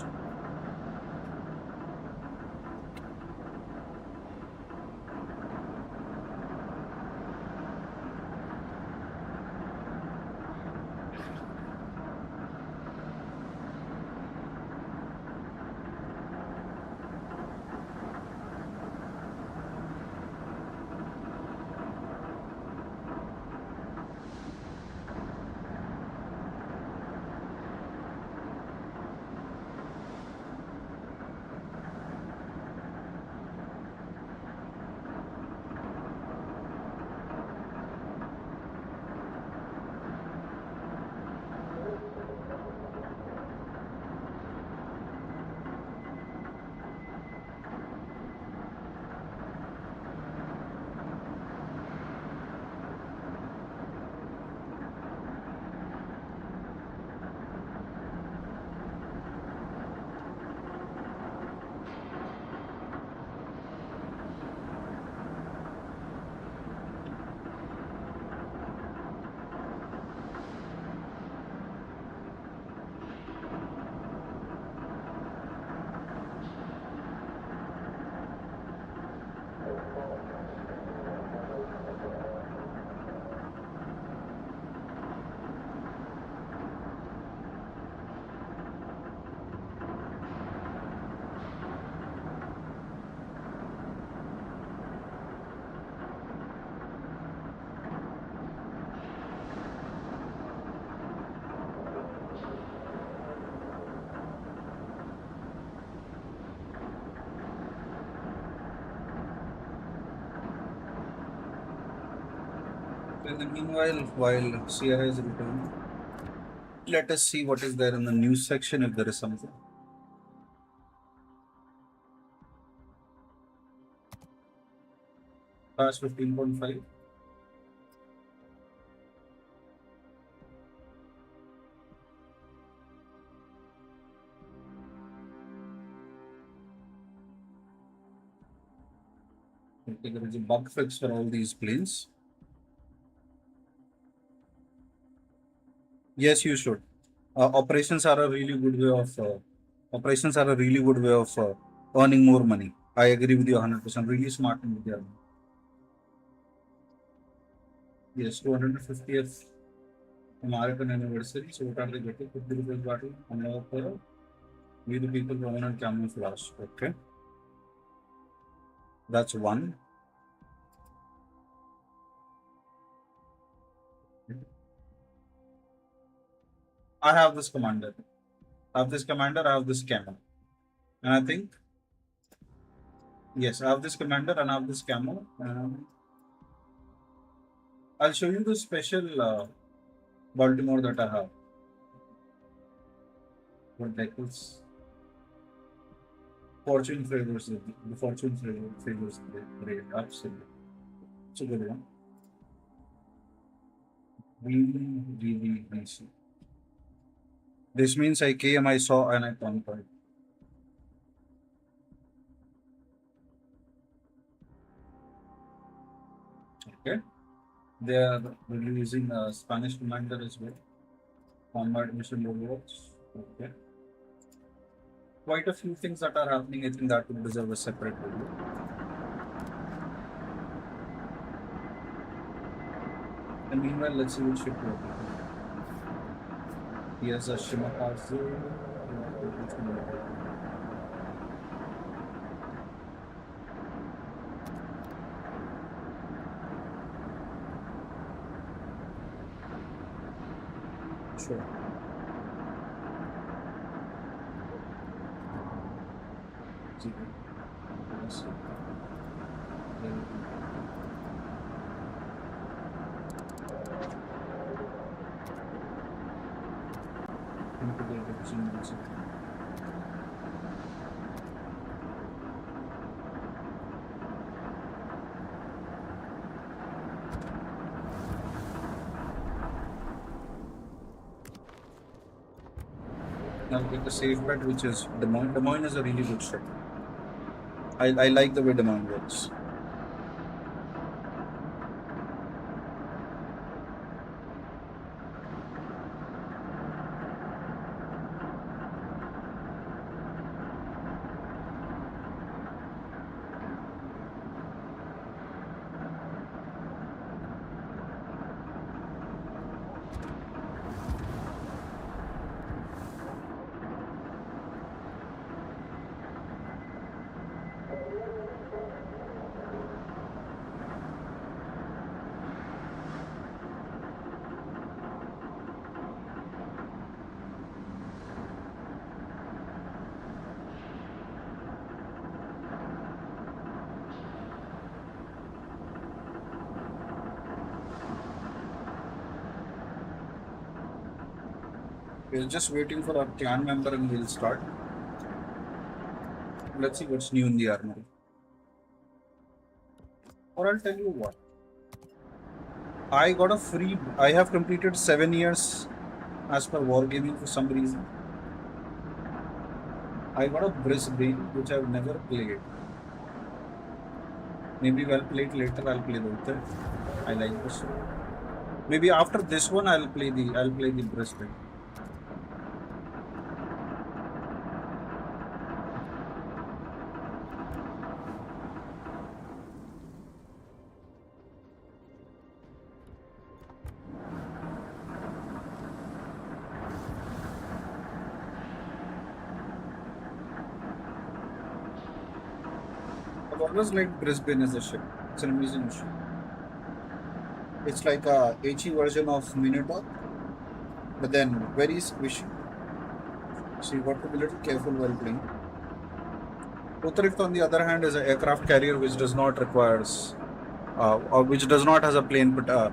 In the meanwhile, while Sierra is returned, let us see what is there in the news section if there is something. Class 15.5. Okay, there is a bug fix for all these planes. Yes, you should. Operations are a really good way of earning more money. I agree with you 100%. Really smart move there. Yes, 250th American anniversary. So what are they getting? 50 rupees bottle. Another we the people who own and camouflage. Okay, that's one. I have this commander. I have this commander. I have this camo, and I think yes, I have this commander and I have this camo. I'll show you the special Baltimore that I have. What decals? Fortune favors the fortune favors the great. Absolutely, it's a good one. VVVC. This means I came, I saw, and I conquered. Okay. They are releasing a Spanish commander as well. Combat mission rewards. Okay. Quite a few things that are happening. I think that would deserve a separate video. And meanwhile, let's see what ship we're taking. He has a Shimakazu. Sure. Zero. Yes. Now get the safe bet, which is Des Moines. Des Moines is a really good ship. I like the way Des Moines works. We're just waiting for our clan member and we'll start. Let's see what's new in the armory. Or I'll tell you what. I got a free. I have completed 7 years as per Wargaming for some reason. I got a Brisbane which I've never played. Maybe I'll play it later. I'll play later. I like this. Maybe after this one, I'll play the Brisbane. I've always liked Brisbane as a ship. It's an amazing ship. It's like a HE version of Minotaur, but then very squishy. So you got to be a little careful while playing. Uttarift, on the other hand, is an aircraft carrier which does not requires, or which does not has a plane, but a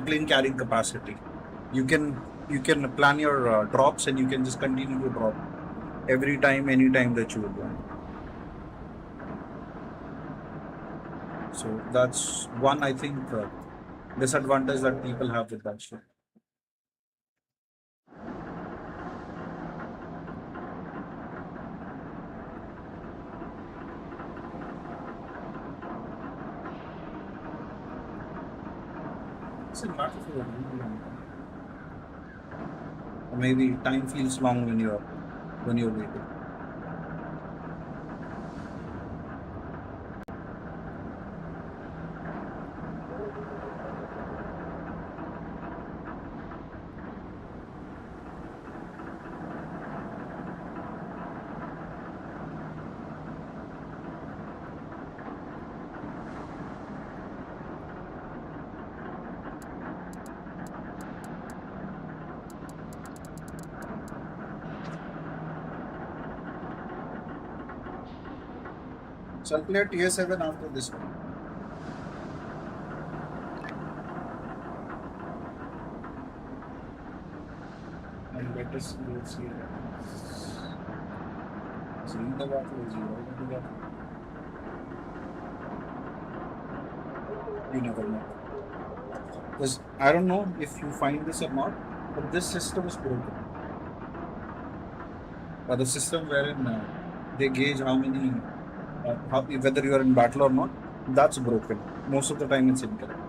plane carrying capacity. You can plan your drops and you can just continue to drop every time, anytime that you would want. So that's one, I think, disadvantage that people have with that ship. It's a matter for a really long time. Or maybe time feels long when you're waiting. So I'll play tier 7 after this one. And let us see what happens. So in the battle is you right into that. You never know. Because I don't know if you find this or not, but this system is broken. The system wherein they gauge how many, whether you are in battle or not, that's broken. Most of the time it's incorrect.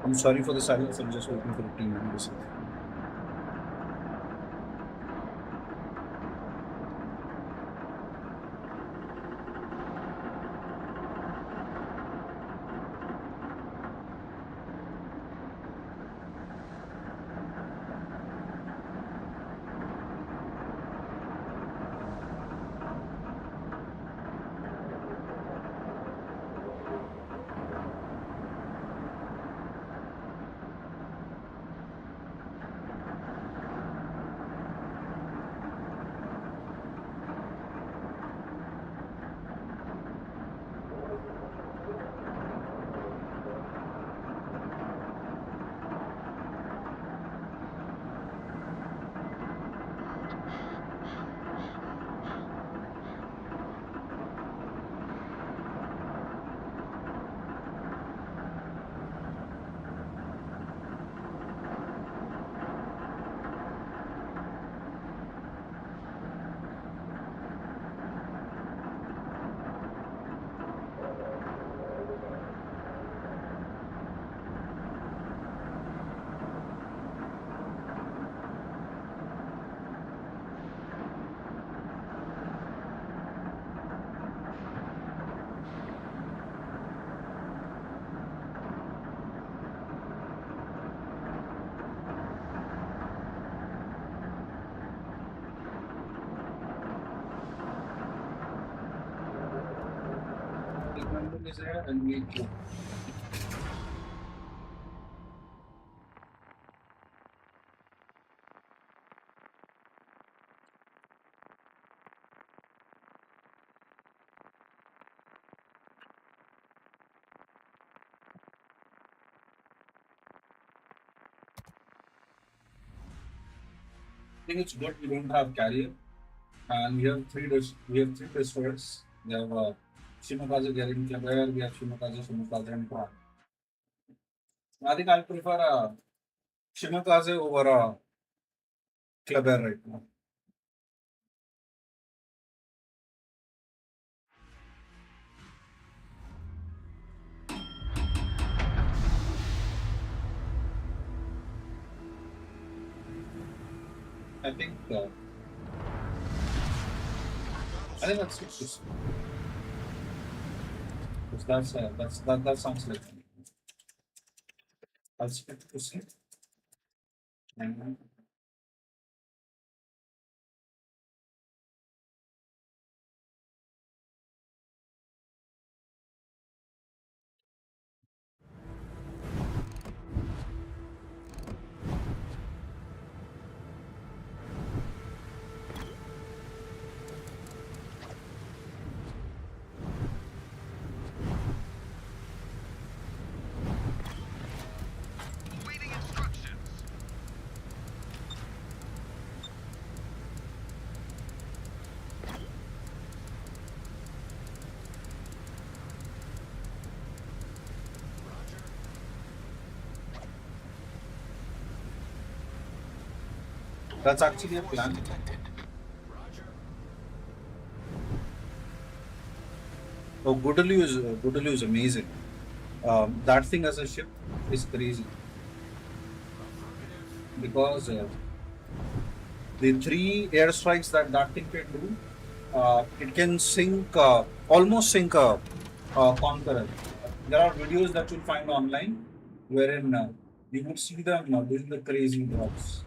I'm sorry for the silence. I'm just waiting for the team members. and we go. I think it's good we don't have carrier, and we have three destroyers. We have Shimakaze, Gerin, Kleber, we have Shimakaze, and Prague. I think I prefer Shimakaze over Kleber right now. I think I think that's it. That sounds like I'll skip to see. And Awaiting instructions. that's actually a plan. Detected. Roger. Oh, Goodaloo is amazing. That thing as a ship is crazy because the three airstrikes that thing can do, it can sink almost sink a conqueror. There are videos that you'll find online wherein you would see them doing the crazy drops.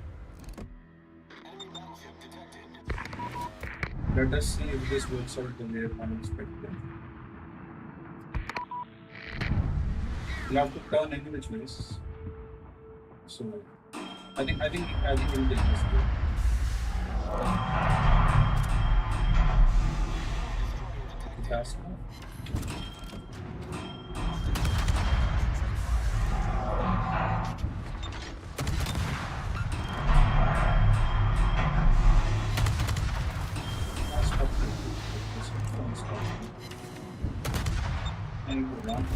Enemy battleship detected. Let us see if this works out the way one expected. You have to turn any which ways. So I think we'll take this. Way. Fast enough. Fast enough. This one's fast. And go down.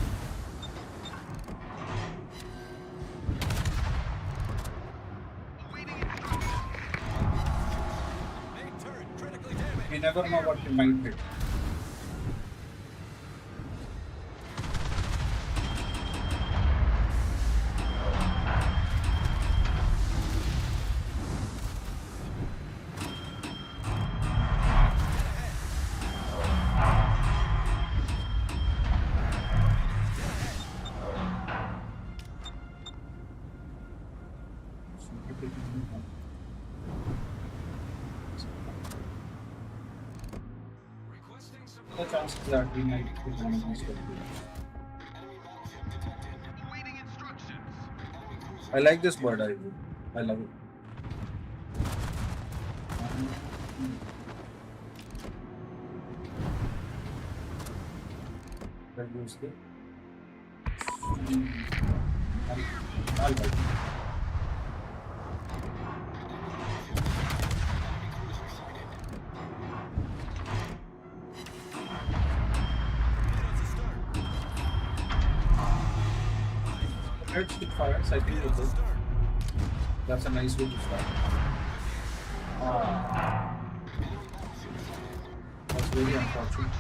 Awaiting instructions. Main turret critically damaged. You never know what you might hit. Requesting The support. chances that we might hit one of these. Enemy battleship detected. Awaiting instructions. Enemy cruiser. I like this bird. I love it. That goes there. I'll like it. Enemy cruiser sighted. Minutes to start. Red stick fires, I think Minutes to start. that's a nice way to start. Enemy battleship sighted. That's very unfortunate.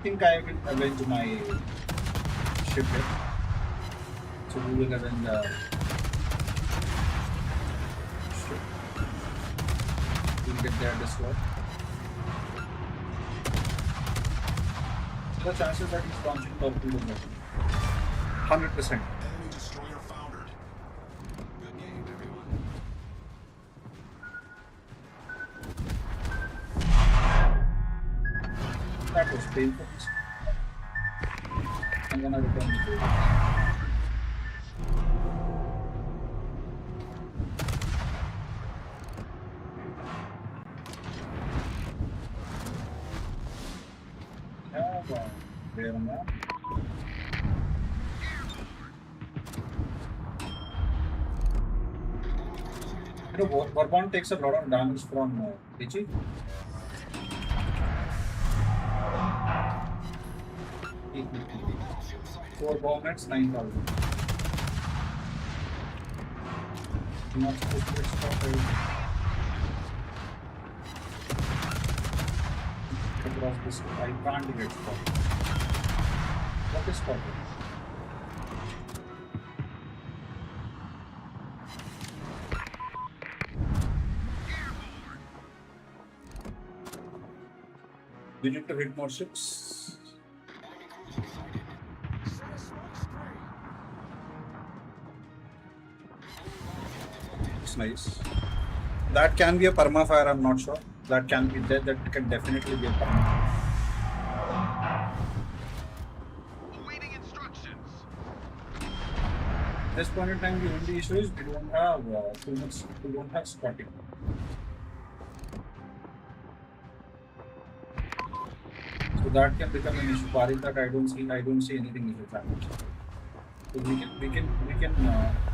think I will avenge my ship here. So we will avenge the ship. We'll get there destroyed. The chances that he's launching torpedoes are 100%. Enemy destroyer foundered. Good game, everyone. That was painful. I'm gonna return to it. Yeah, well, there and there. You know, Bourbon takes a lot of damage from Ichi. Four bomb hits, 9,000. Not supposed to get spotted. Across this, I can't get spotted. What is spotted? We need to hit more ships. Enemy cruiser sighted. Set a smoke spray. It's nice. That can be a permafire, I'm not sure. That can be that can definitely be a permafire. Awaiting instructions. At this point in time, the only issue is we don't have too much. We don't have spotting. So that can become an issue. Barring that, I don't see anything issue happening. So we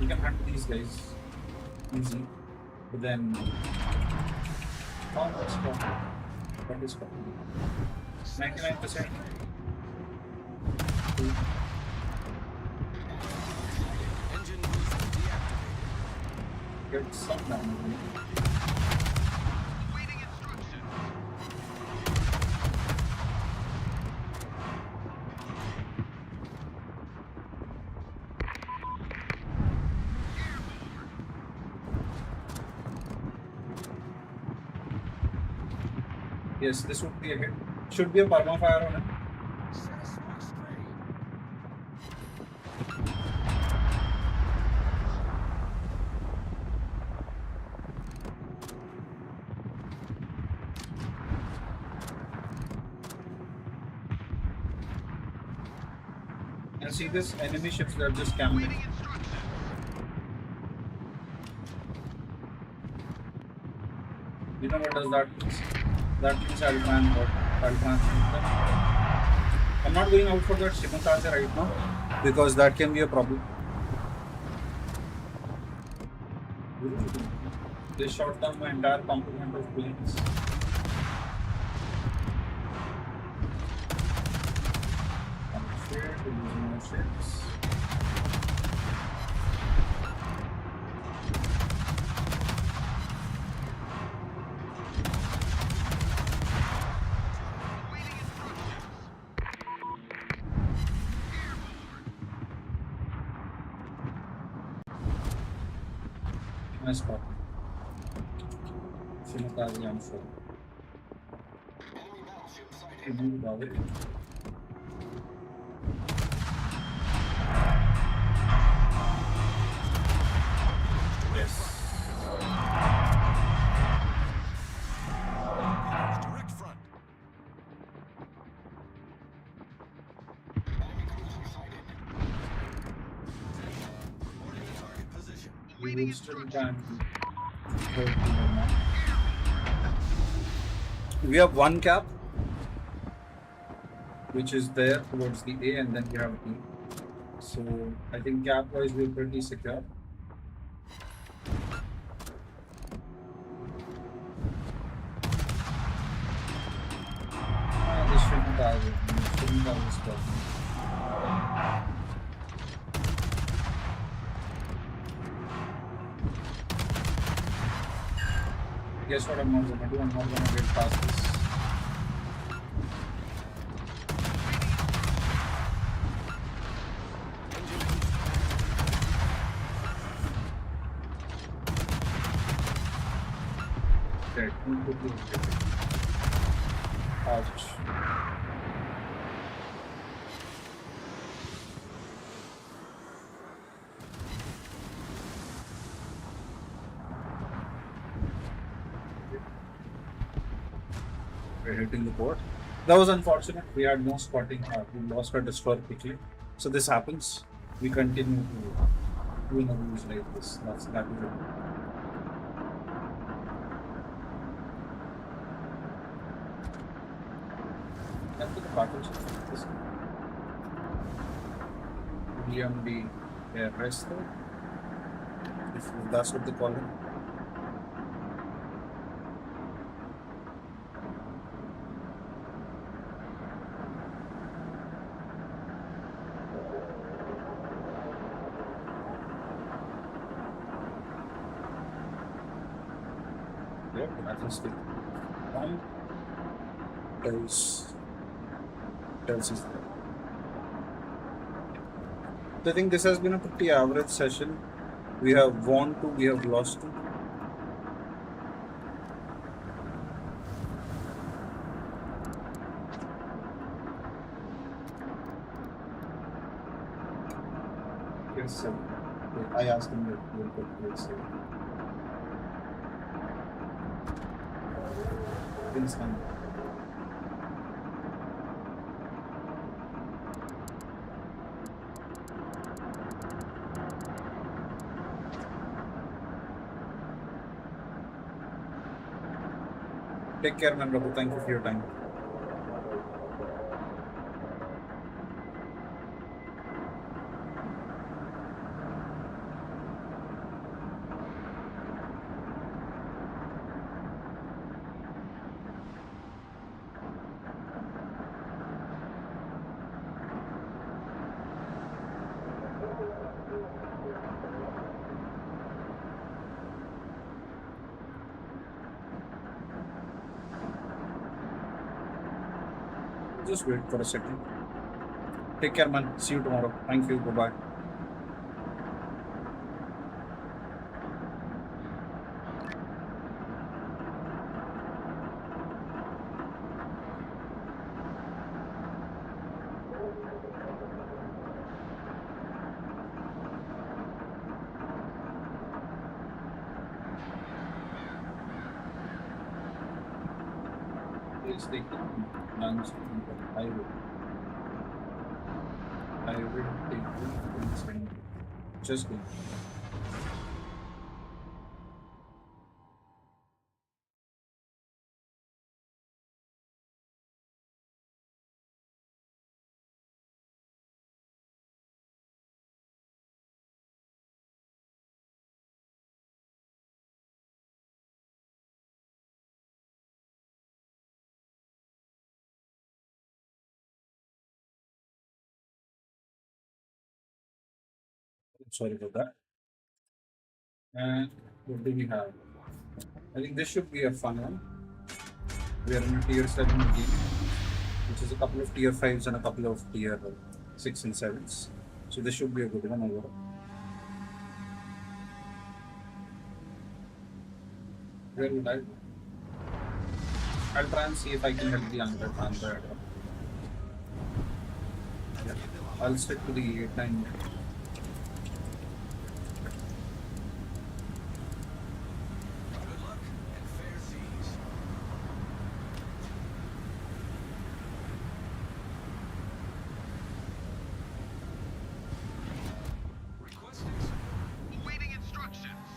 can hunt these guys easy. But then, how much spotting? What is spotting? 99%. Engine booster deactivated. Get some damage. Awaiting instructions. Yes, this would be a hit. Should be a permafire on it. Set a smoke spray. And see this enemy ships that are just camping. Awaiting instructions. You know what does that mean? That means I'll try and shoot them. I'm not going out for that Shimakaze right now because that can be a problem. They shot down my entire complement of planes. I'm scared to use more ships. Awaiting instructions. Nice spot. Shimakaze, I'm sure. Enemy battleship sighted. Can you about it? Yes. Direct front. Enemy cruiser sighted. Reporting the target position. We Awaiting will still instructions. try and we have one cap which is there towards the A and then we have B. So I think cap wise we're pretty secure. This shouldn't have it. Shouldn't have this problem. Guess what I'm not gonna do? I'm not gonna get past this. dead. Completely dead. Ouch. We're hitting the port. That was unfortunate. We had no spotting. We lost our destroyer quickly. So this happens. We continue to win a lose like this. That is it. After the battleship, this William B. Arrested, if that's what they call him. Yep, battlefield. One tells us that. I think this has been a pretty average session. We have won two, we have lost two. Yes, sir. I asked him that we'll put this here. Things come. Take care, man, Prabhu. Thank you for your time. Just wait for a second. Take care, man. See you tomorrow. Thank you. Bye bye. Please take lunch. I will. I will take you. Just go. Sorry about that. And what do we have? I think this should be a fun one. We are in a tier 7 game, which is a couple of tier 5s and a couple of tier 6 and 7s. So this should be a good one overall. Where would I go? I'll try and see if I can help the under. Yeah. I'll stick to the 8-9. Good luck and fair seas. Requesting support. Awaiting instructions.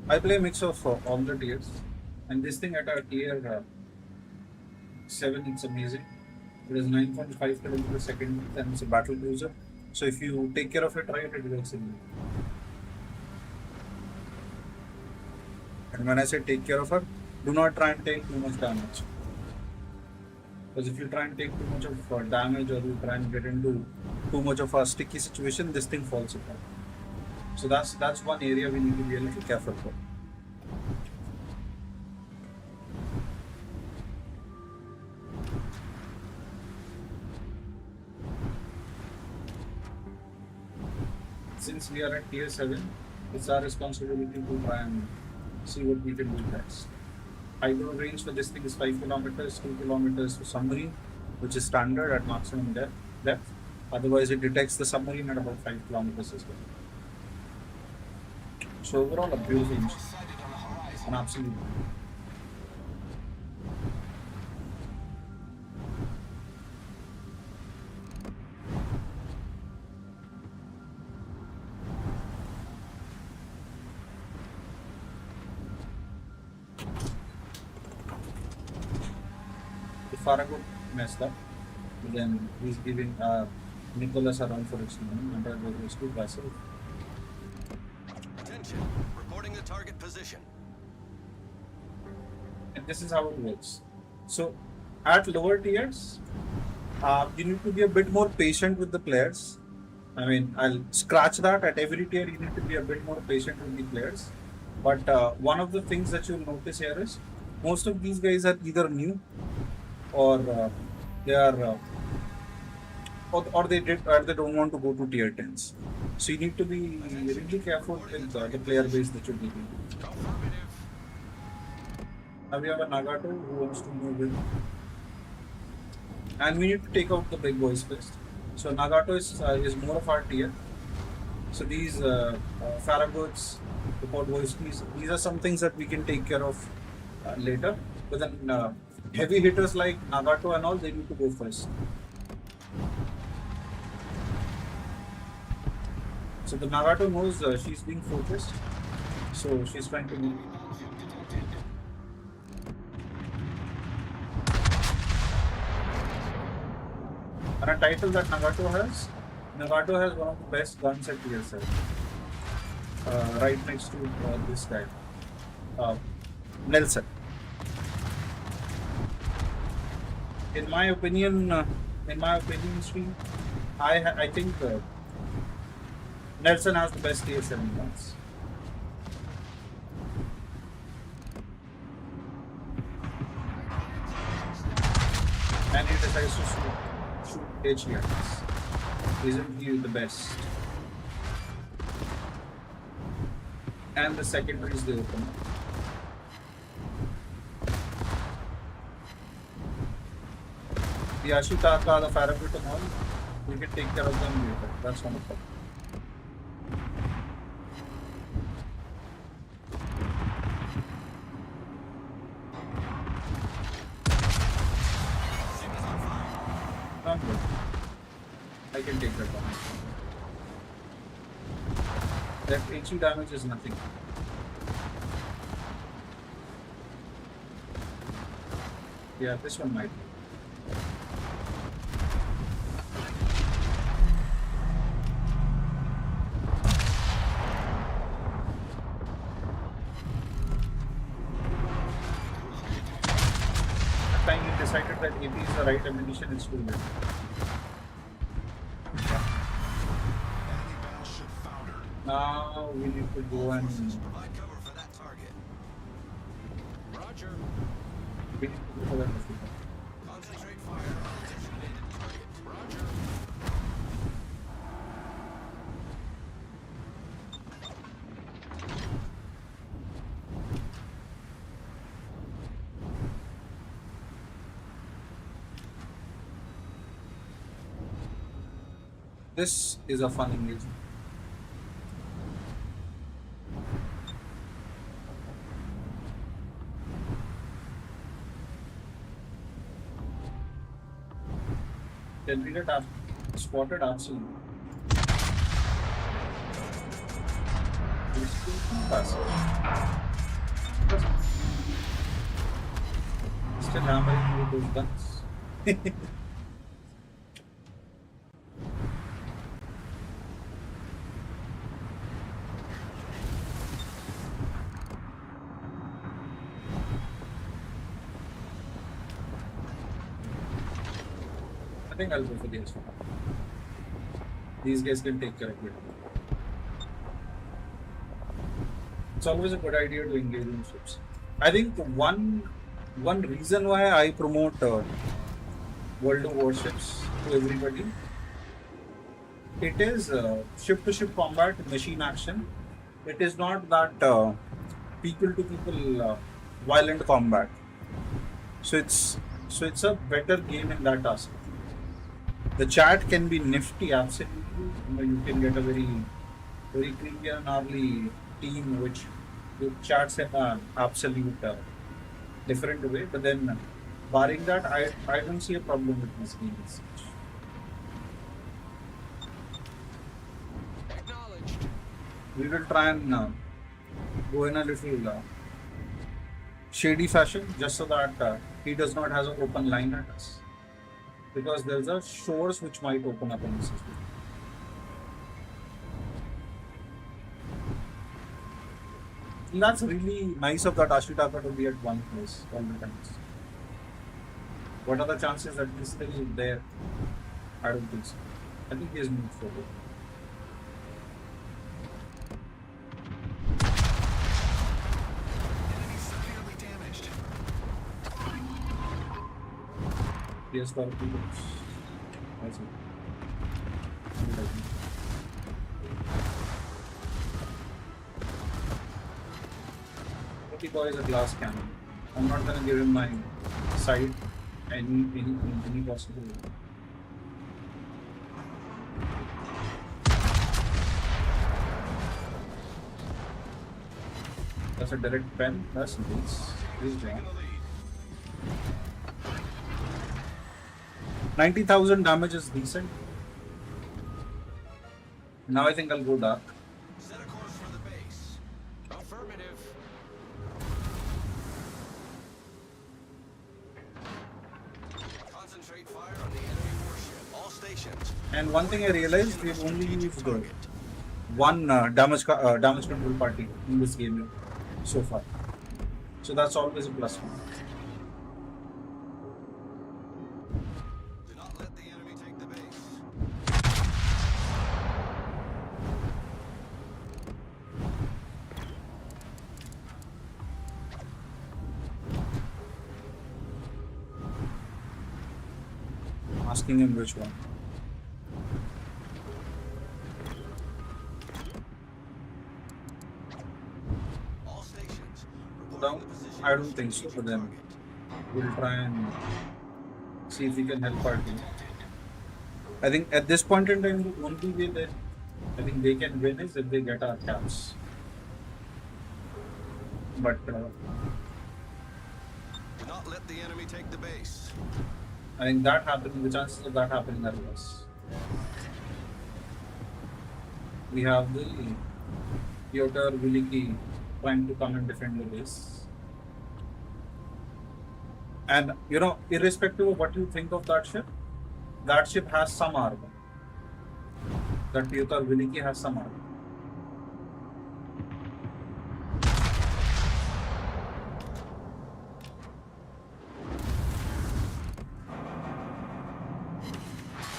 I play a mix of all the tiers, and this thing at a tier 7, it's amazing. It is 9.5 kilometers per second, and it's a battle cruiser. So if you take care of it right, it works in. And when I say take care of her, do not try and take too much damage. Because if you try and take too much of damage, or you try and get into too much of a sticky situation, this thing falls apart. So that's one area we need to be a little careful for. Since we are at tier 7, It's our responsibility to try and see what we can do best. Hydro range for this thing is 5 kilometers, 2 kilometers for submarine, which is standard at maximum depth. Otherwise, it detects the submarine at about 5 kilometers as well. So overall, a beautiful mission. Sighted on the horizon. An absolute. The Farragut messed up. Then he's giving Nicholas a run for his money and that was good vessel. Attention. Reporting the target position. And this is how it works. So at lower tiers, you need to be a bit more patient with the players. I mean, I'll scratch that. At every tier, you need to be a bit more patient with the players. But one of the things that you'll notice here is most of these guys are either new or they are or they don't want to go to tier 10s. So you need to be really careful with the player base that you're dealing with. Affirmative. Now we have a Nagato who wants to move in. And we need to take out the big boys first. So Nagato is more of our tier. So these Farraguts, the Podvoiskis, these are some things that we can take care of later. But then heavy hitters like Nagato and all, they need to go first. So the Nagato knows she's being focused. So she's trying to move. And a title that Nagato has one of the best guns at TSL. Right next to this guy, Nelson. In my opinion, stream, I think Nelson has the best TSL guns. And he decides to shoot HERs. Isn't he the best? And the secondary is the opener. The Ashitaka, the Farragut and all, we can take care of them later. That's not a problem. Not good. I can take that down. That HE damage is nothing. Yeah, this one might. The time you decided that AP is the right ammunition, it's too late. Enemy battleship foundered. Now we need to go and Provide cover for that target. Roger. we need to go for that. Concentrate fire on the designated target. Roger. This is a fun engagement. Then we get spotted absolutely. Still hammering with those guns. I think I'll go for the S1. These guys can take care of it. It's always a good idea to engage in ships. I think one reason why I promote World of Warships to everybody, it is ship-to-ship combat, machine action, it is not that people to people violent combat. So it's a better game in that aspect. The chat can be nifty, absolutely. You can get a very creepy and gnarly team which chats in an absolute different way. But then, barring that, I don't see a problem with this game as such. Acknowledged. We will try and go in a little shady fashion just so that he does not have an open line at us. Because there's a shores which might open up in this system. And that's really nice of that Ashitaka to be at one place all the times. What are the chances that he's still there? I don't think so. I think he has moved forward. Enemy severely damaged. He has got people. I see. Pretty boy is a glass cannon. I'm not gonna give him my side any possible way. That's a direct pen. That's nice. He's Taking down. the lead. 90,000 damage is decent. Now I think I'll go dark. Set a course for the base. Affirmative. Concentrate fire on the enemy warship. All stations. And one thing I realized, we've only used one damage control party in this game so far. So that's always a plus one. Do not let the enemy take the base. Asking him which one. All stations. No, Reporting the position I of don't think so. strategic But then target. we'll try and see if we can help our team. I think at this point in time, the only way that I think they can win is if they get our caps. But Do not let the enemy take the base. I think that happening, the chances of that happening are less. We have the Piotr Veliki trying to come and defend the base. And you know, irrespective of what you think of that ship has some armor. That Piotr Veliki has some armor.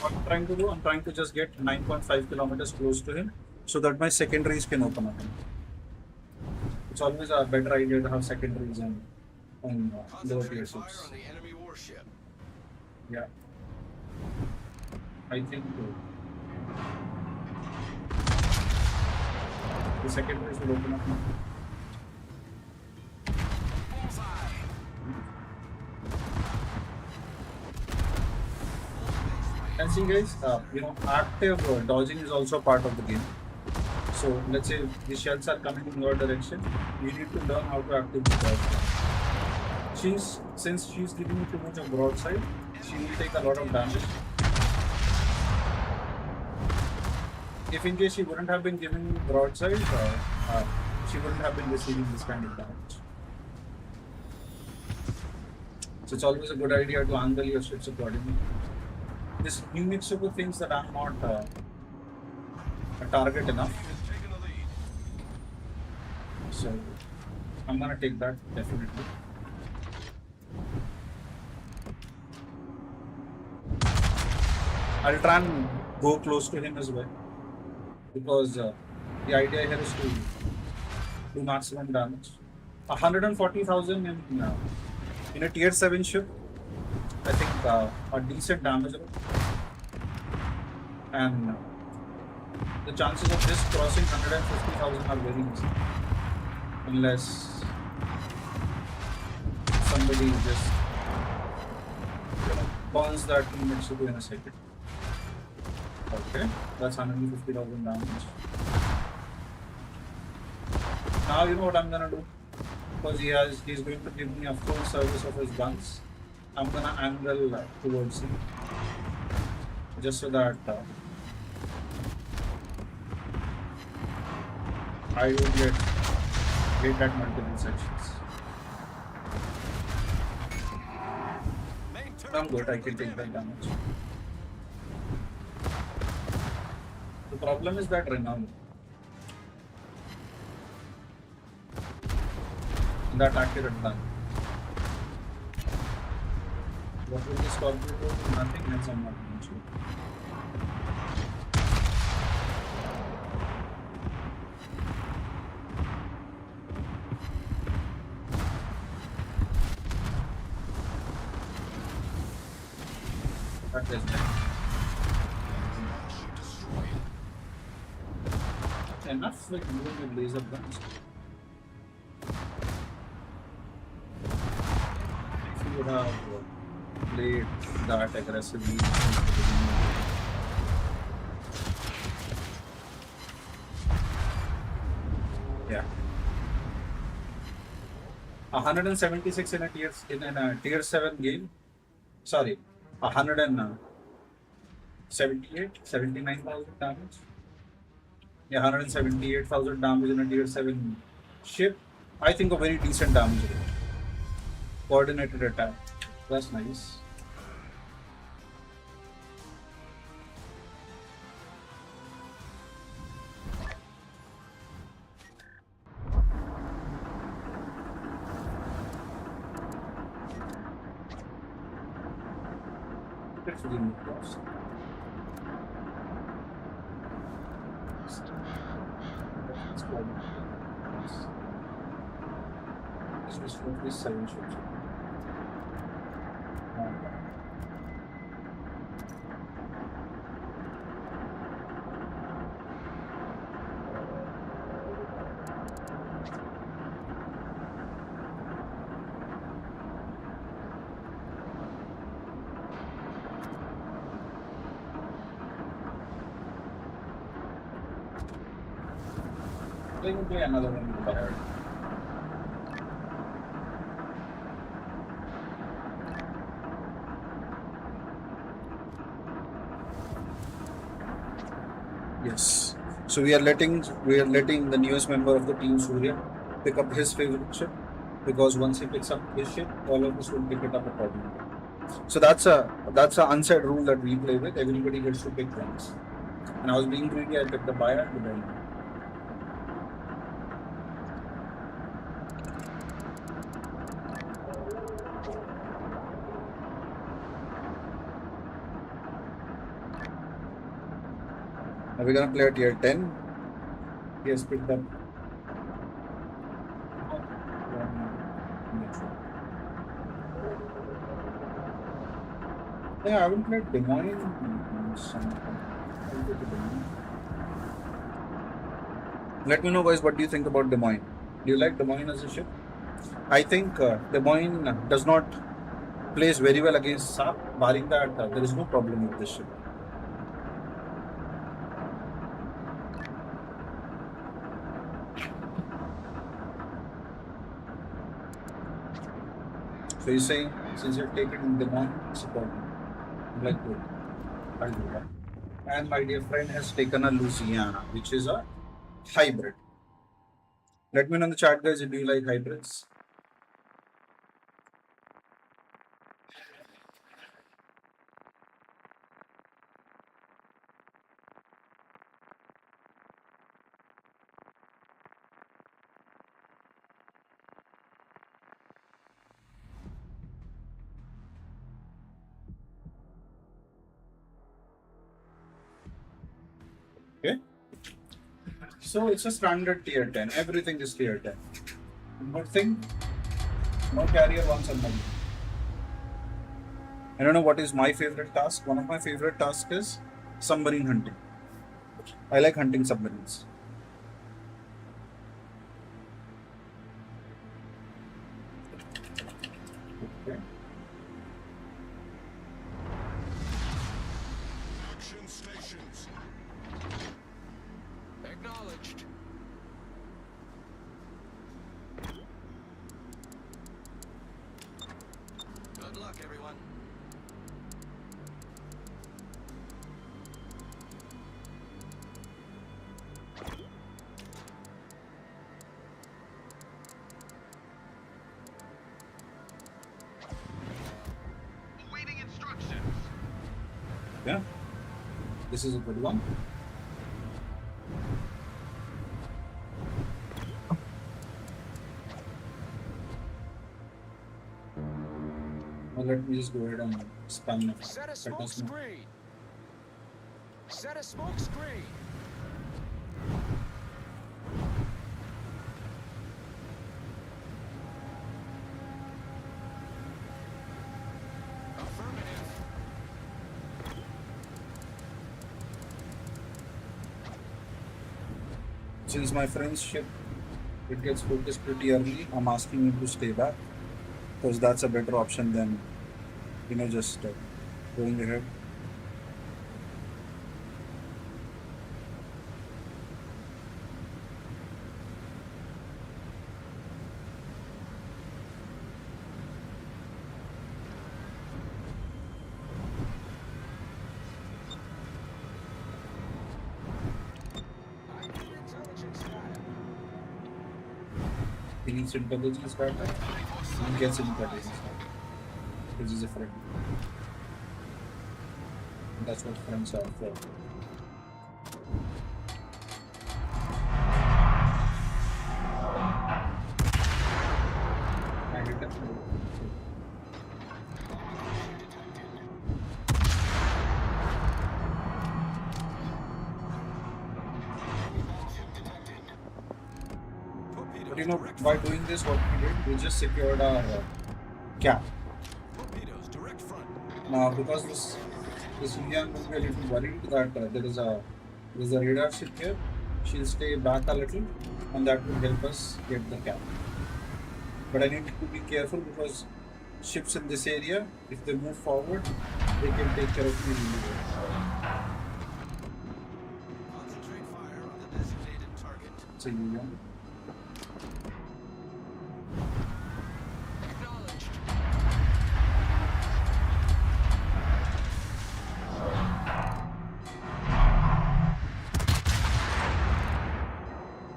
What I'm trying to do, I'm trying to just get 9.5 kilometers close to him so that my secondaries can open up. It's always a better idea to have secondaries on lower tier Concentrate fire ships. on the enemy warship. Yeah. I think the secondaries will open up now. Bullseye. And see guys, active dodging is also part of the game. So let's say the shells are coming in your direction, you need to learn how to actively dodge. Since she's giving you too much of broadside, she will take a lot of damage. If in case she wouldn't have been giving you broadside, she wouldn't have been receiving this kind of damage. So it's always a good idea to angle your ships accordingly. This new Mitsuko thinks that I'm not a target enough, Is taking the lead. so I'm gonna take that definitely. I'll try and go close to him as well because the idea here is to do maximum damage. 140,000 in a tier 7 ship, I think a decent damage roll. And The chances of this crossing 150,000 are very easy. Unless somebody just burns that in Mexico in a second. Okay, that's 150,000 damage. Now you know what I'm gonna do? Because he's going to give me a full service of his guns. I'm gonna angle towards him. Just so that I don't get hit at multiple sections. Main turret I'm good, I can take that damage. The problem is that renown. That accurate gun. What will this Scorpio do? Nothing, hence I'm not going to. That is nice. Warship destroyed. Enough with moving with laser guns. If you would have played that aggressively, yeah. 176 in a tier 7 game. Sorry, 79,000 damage. Yeah, 178,000 damage in a tier 7 ship. I think a very decent damage rate. Coordinated attack. That's nice. Let's really move across. Let's go. This was 47 ships. They will play another one with Bayard. Yes. So we are letting the newest member of the team, Surya, pick up his favorite ship, because once he picks up his ship, all of us will pick it up accordingly. So that's a unsaid rule that we play with. Everybody gets to pick once. And I was being greedy. I picked the Bayard, but then now we're gonna play at tier 10. He has picked up. Yeah, I haven't played Des Moines in some time. I'll go to Des Moines. Let me know, guys, what do you think about Des Moines? Do you like Des Moines as a ship? I think Des Moines does not plays very well against SAP, barring that there is no problem with this ship. So you're saying, since you've taken Des Moines, it's a problem. I'm like, good. I'll do that. And my dear friend has taken a Louisiana, which is a hybrid. Let me know in the chat, guys, if you like hybrids. Okay. So it's a standard tier 10. Everything is tier 10. Good thing, no carrier once a month. I don't know what is my favorite task. One of my favorite tasks is submarine hunting. I like hunting submarines. Okay. Action stations. Acknowledged. Good luck, everyone. Awaiting instructions. Yeah. This is a good one. Now let me just go ahead and spam it. Set a Let smoke us know. screen. Set a smoke screen. Affirmative. Since my friend's ship it gets focused pretty early, I'm asking him to stay back because that's a better option than just going ahead. I need intelligence data. He needs intelligence data. He gets intelligence data because he's a friend. And that's what friends are for. I hit him. But by doing this, what we did, we just secured our cap. Torpedoes, direct front. Now, because this Indian will be a little worried that there is a radar ship here, she'll stay back a little, and that will help us get the cap. But I need to be careful because ships in this area, if they move forward, they can take care of me really well. Concentrate fire on the designated target. It's a Union. Acknowledged.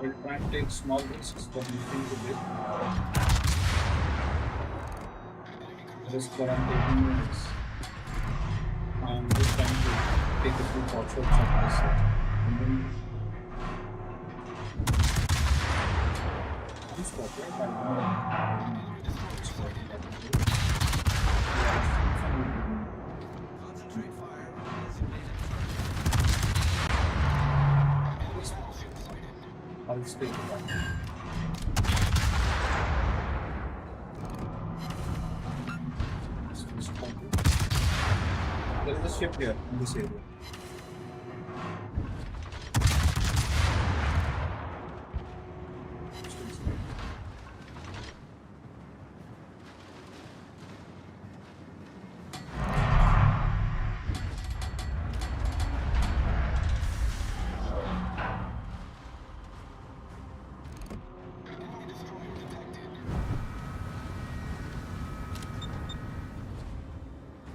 I'll try and take small risks, but nothing too big. The risk that I'm taking is I'm just trying to take a few pot shots at this and then I'm spot right? I don't know. Spot it. Concentrate fire on the designated target. I'll stay with that. There is a ship here in this area.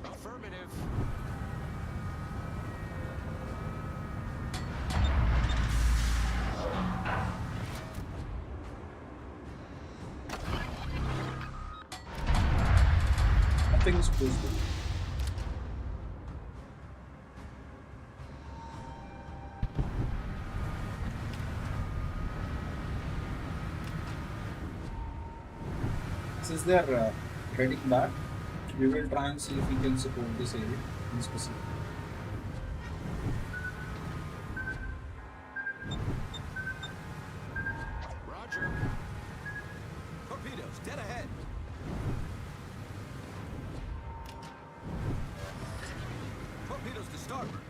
Affirmative. Nothing is close to it. Since they are heading back, we will try and see if we can support this area in specific. Roger. Torpedoes, dead ahead. Torpedoes to starboard.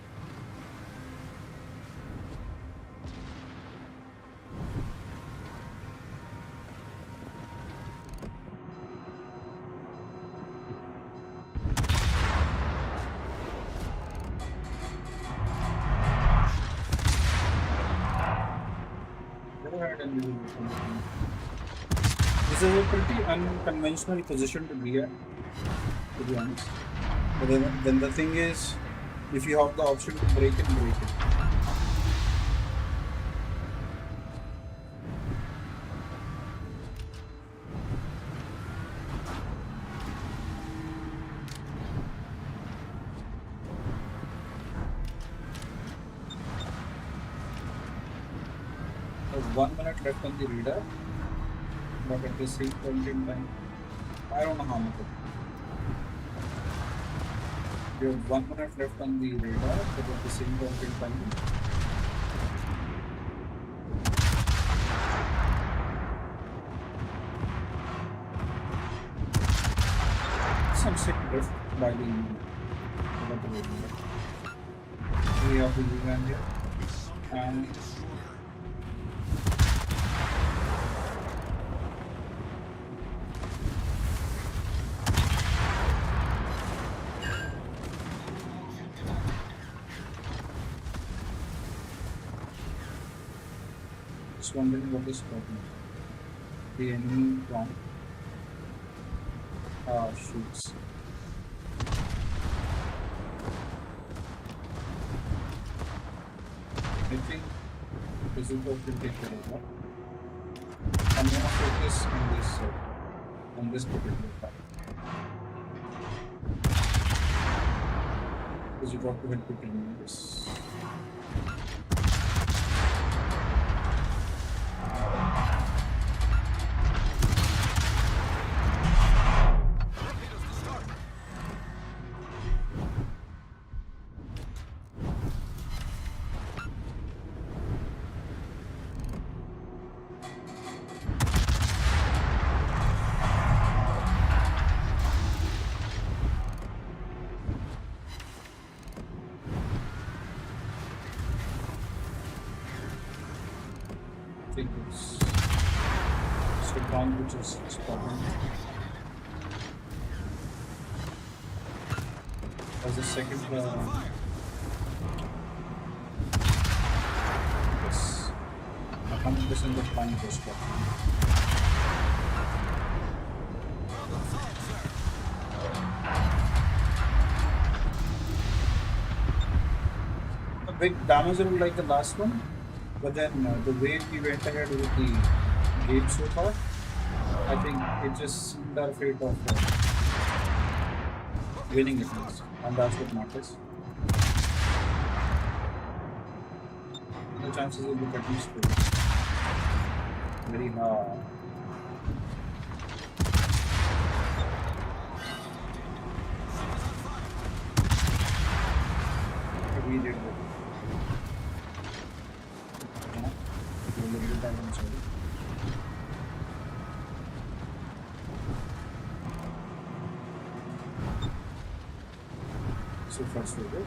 ahead and we will open the thing. This is a pretty unconventional position to be at, to be honest. But then the thing is, if you have the option to break it, break it. There's 1 minute left on the radar, but at the same point in time, I don't know how much. You have 1 minute left on the radar, but at the same point in time, some sick drift by the radar. We have the UVM here, and just wondering what is happening. The enemy bomb shoots. I think this is what will take care of that. I'm gonna focus on this particular part. Because you got to help it in this. I think it's Stefan which is spotting. As a second yes, 100% of time was spotting. A big damage roll like the last one. But then the way we went ahead with the game so far, I think it just seemed our fate of winning it least, and that's what matters. The chances will look at least very hard. We did good. So frustrated.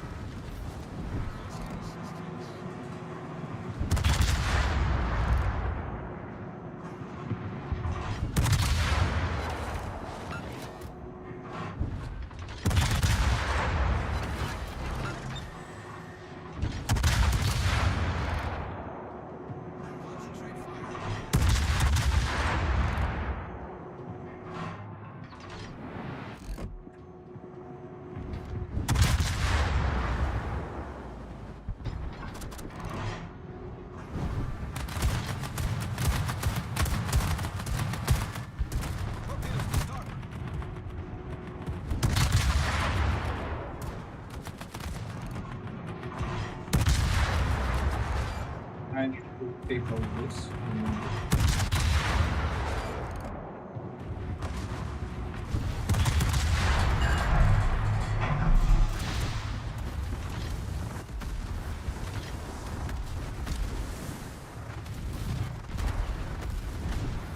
I need to take out this.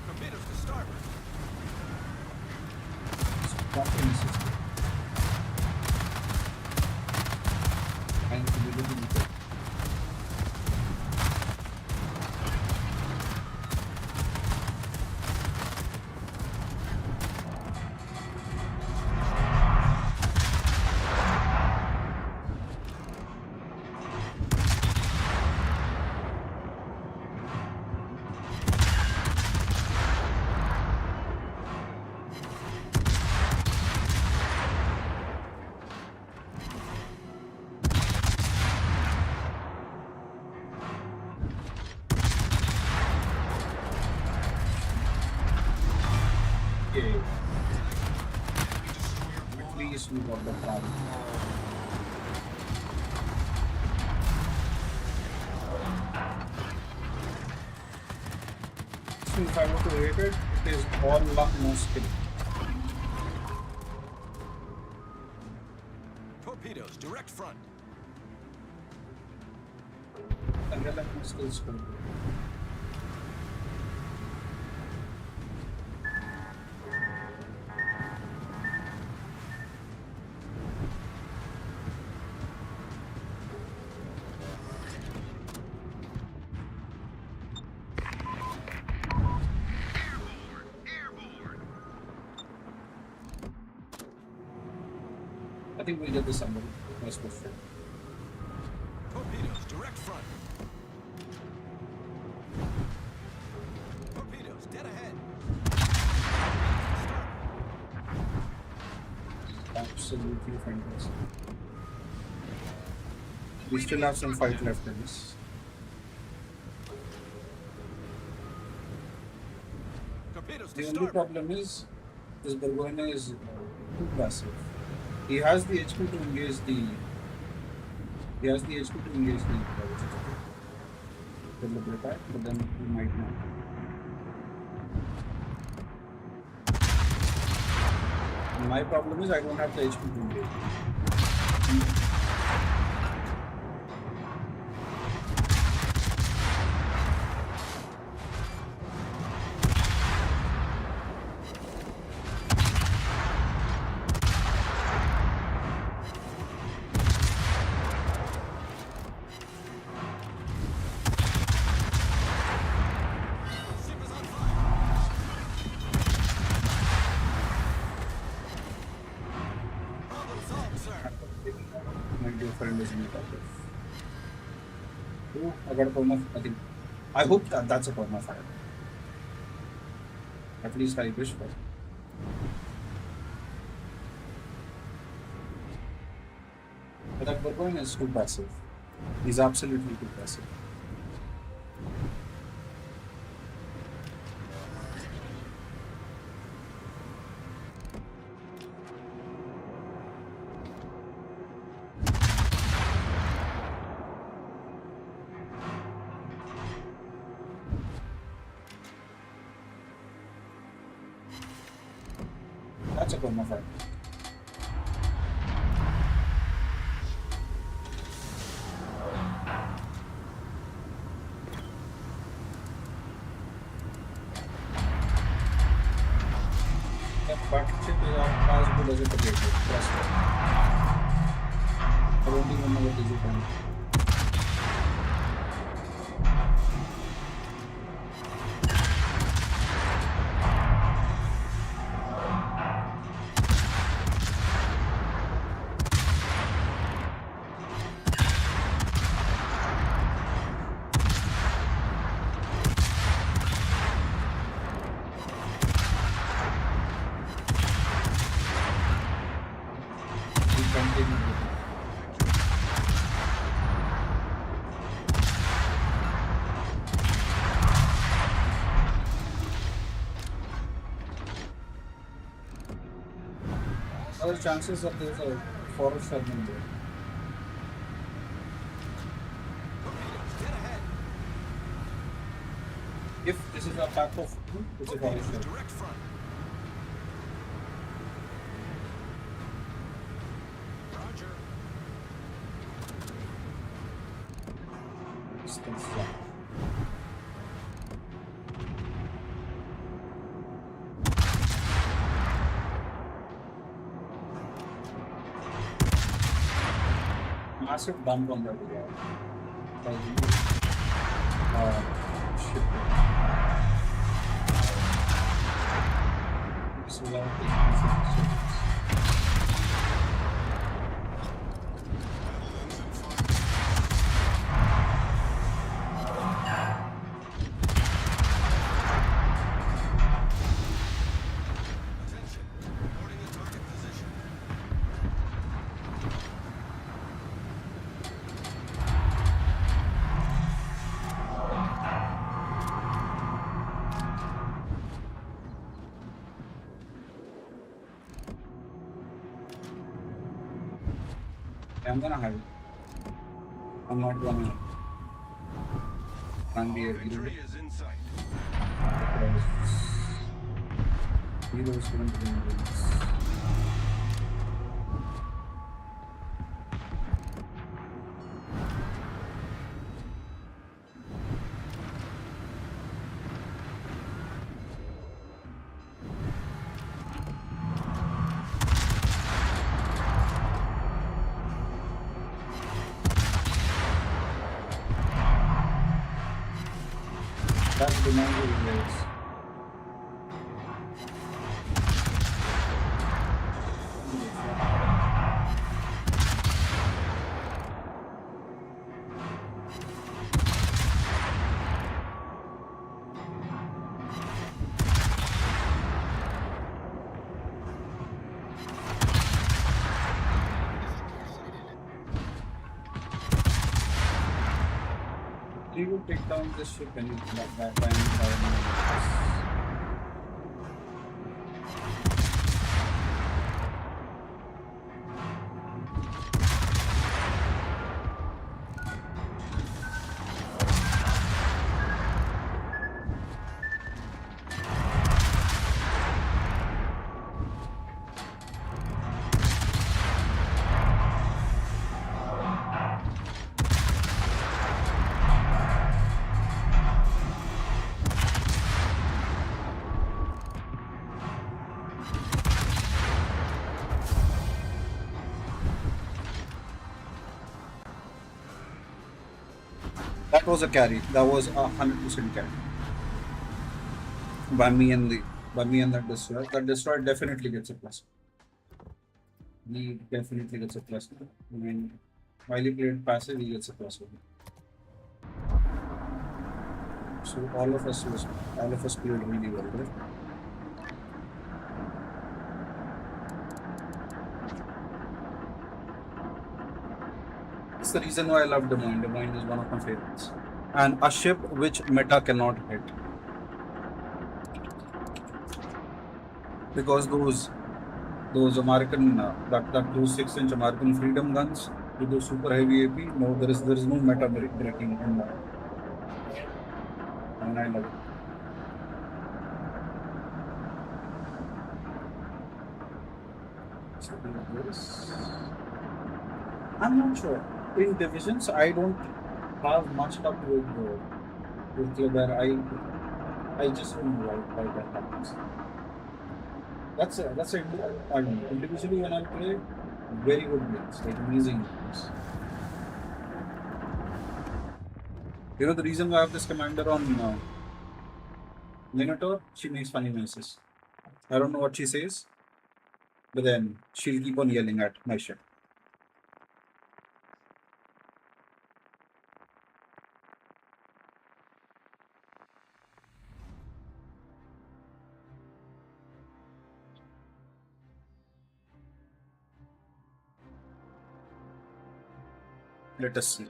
Torpedoes to starboard. Docking system. I need to be looking at it. Yeah, Enemy destroyer at blown up. least we got the target. So if I were to rate it, it is all luck, no skill. Torpedoes, direct front. And real life no skill score. I think we'll get this somebody. Nice question. Torpedoes, direct front. Torpedoes, dead ahead. Absolutely fantastic. We still have some fight left in this. Torpedoes to The only start. problem is this Burgoyne is too passive. He has the HP to engage the. He has the HP to engage the attack, but then he might not. And my problem is I don't have the HP to engage. Ship is on fire. Problem solved, sir. My dear friend is in the top. Oh, I got a perma. I think. I hope that that's a perma fire. At least I wish for. But that Burgoyne is too passive. He's absolutely too passive. That's a perma fire. That partnership is as good as a potato. Trust me. I don't even know what is it on. We continue with it. There are chances that there's a forest segment there. Torpedoes, dead ahead. If this is a pack of two, it's a forest Torpedoes, segment. direct front. Roger. Distance flat. Massive dump on that area. Ship. This is our ships. Attention. Reporting the target position. I'm gonna have it. I'm not gonna run the Our ability victory is in sight. because heroes couldn't win this. That's the number of ways. He will take down this ship and that time. That was a carry. That was 100% carry. By me and that destroyer. That destroyer definitely gets a plus. He definitely gets a plus. I mean, while he played passive, he gets a plus. So all of us played really well, right? It's the reason why I love the Mind. The Mind is one of my favorites. And a ship which meta cannot hit. Because those American those 6-inch American freedom guns with those super heavy AP, no, there is no meta breaking in that. And I love it. So this, I'm not sure. In divisions, I don't have much luck with Kleber. I just don't know why that happens. That's a I don't know. Individually when I play, very good games, like amazing games. You know the reason why I have this commander on Minotaur? She makes funny noises. I don't know what she says, but then she'll keep on yelling at my ship. Let us see.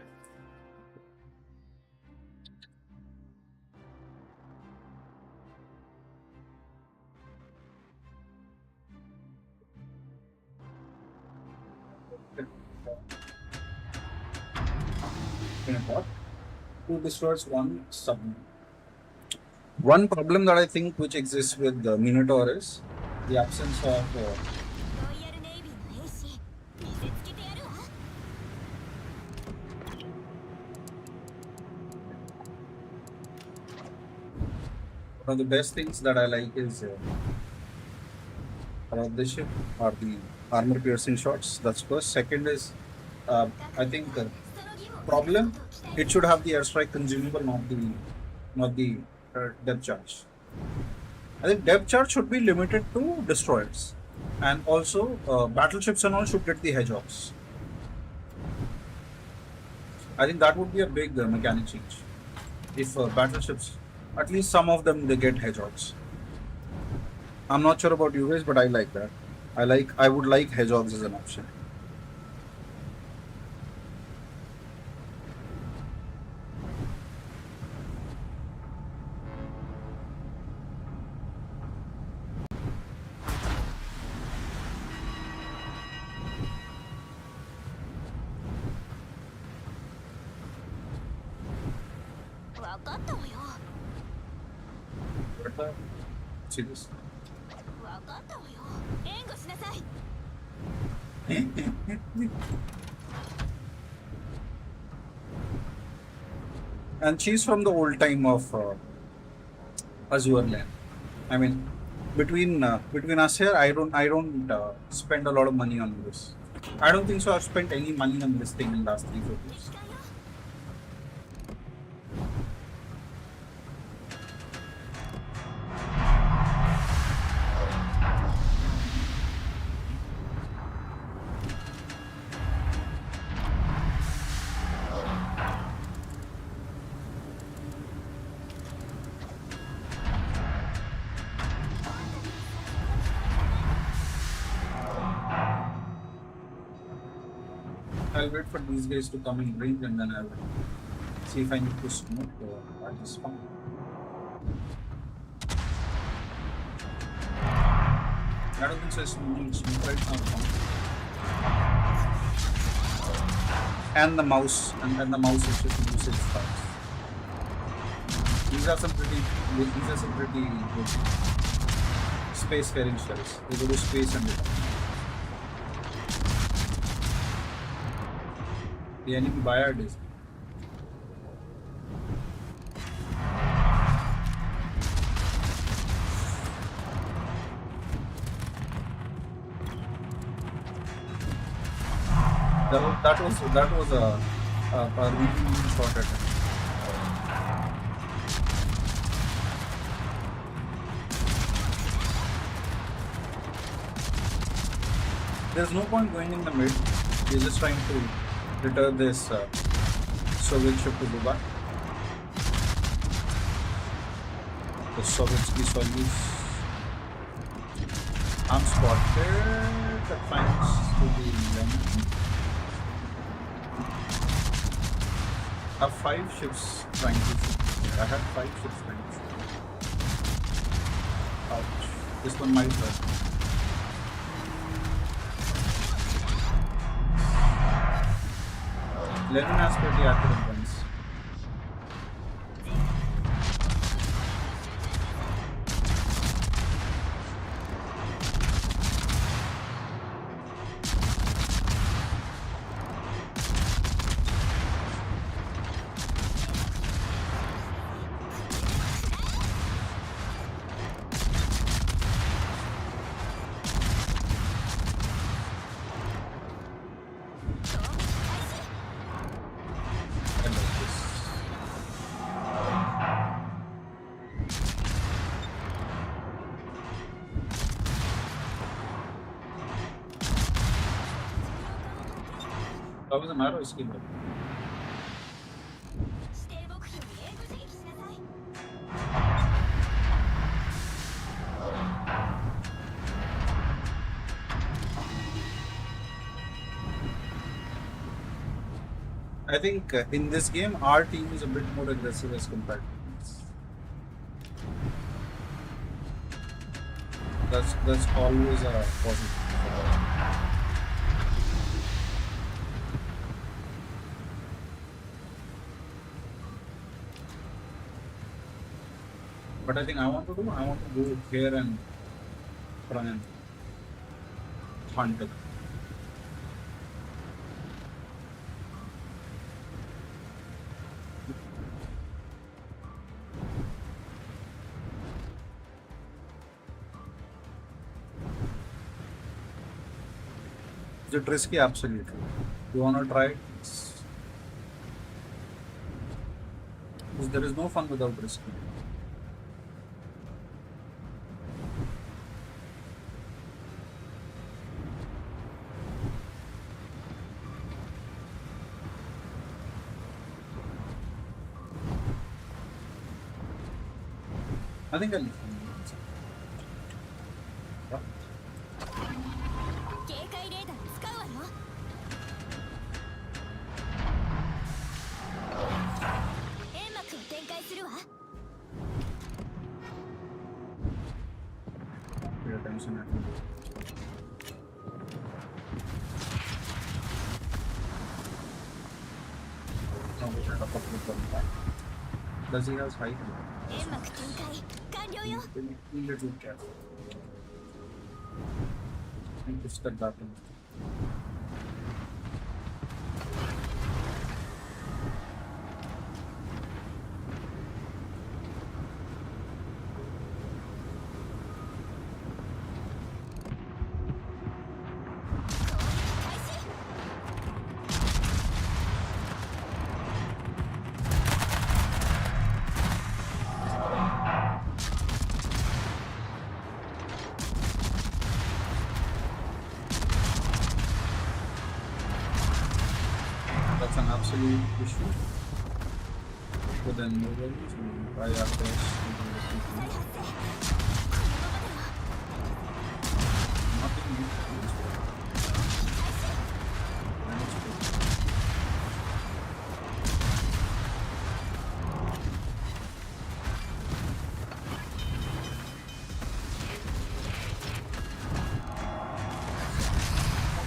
Minotaur. Two destroys, one submarine. One problem that I think which exists with the Minotaur is the absence of ロイヤルネイビーの兵士見せつけてやるわ。 one of the best things that I like is about this ship are the armor piercing shots. That's first. Second is I think problem it should have the airstrike consumable, not the depth charge. I think depth charge should be limited to destroyers, and also battleships and all should get the hedgehogs. I think that would be a big mechanic change. If battleships, at least some of them, they get hedgehogs. I'm not sure about you guys, but I like that. I would like hedgehogs as an option. かったわよ What the? See this? わかったわよ援護しなさい And she's from the old time of Azure land. I mean, between us here, I don't spend a lot of money on this. I don't think so. I've spent any money on this thing in the last 3-4 years. 敵かよ I'll wait for these guys to come in range and then I'll see if I need to smoke or I just fine. I don't think so. It's moving smoke right now. And the mouse, and then the mouse is just usage files. These are some pretty good space-faring shells. They go to space and return. The enemy Bayard is. That was a really short attack. There's no point going in the mid. We're just trying to deter this Soviet ship to Dubai. The Sovietsky Soyuz. I'm spotted. That finds to be lemon. I have 5 ships trying to shoot. I have 5 ships trying to shoot. Ouch. This one might hurt. Lenin has pretty accurate guns. I like this. That was an arrow skill. 指定目標に援護射撃しなさい I think in this game, our team is a bit more aggressive as compared to this. That's always a positive. But I think I want to go here and try and hunt it. Is it risky? Absolutely. You wanna try it? Because there is no fun without risky. I think I'll. 警戒レーダー使うわよ煙幕を展開するわ Pay attention at me. Now we should have a couple of them back. Does he have height? 煙幕展開完了よ。 Little cat. Need to step back in. That's an absolute issue. But then no worries, we'll try our best to do 再 it. 発生。このままでは Nothing new to do. 開始。 And it's good.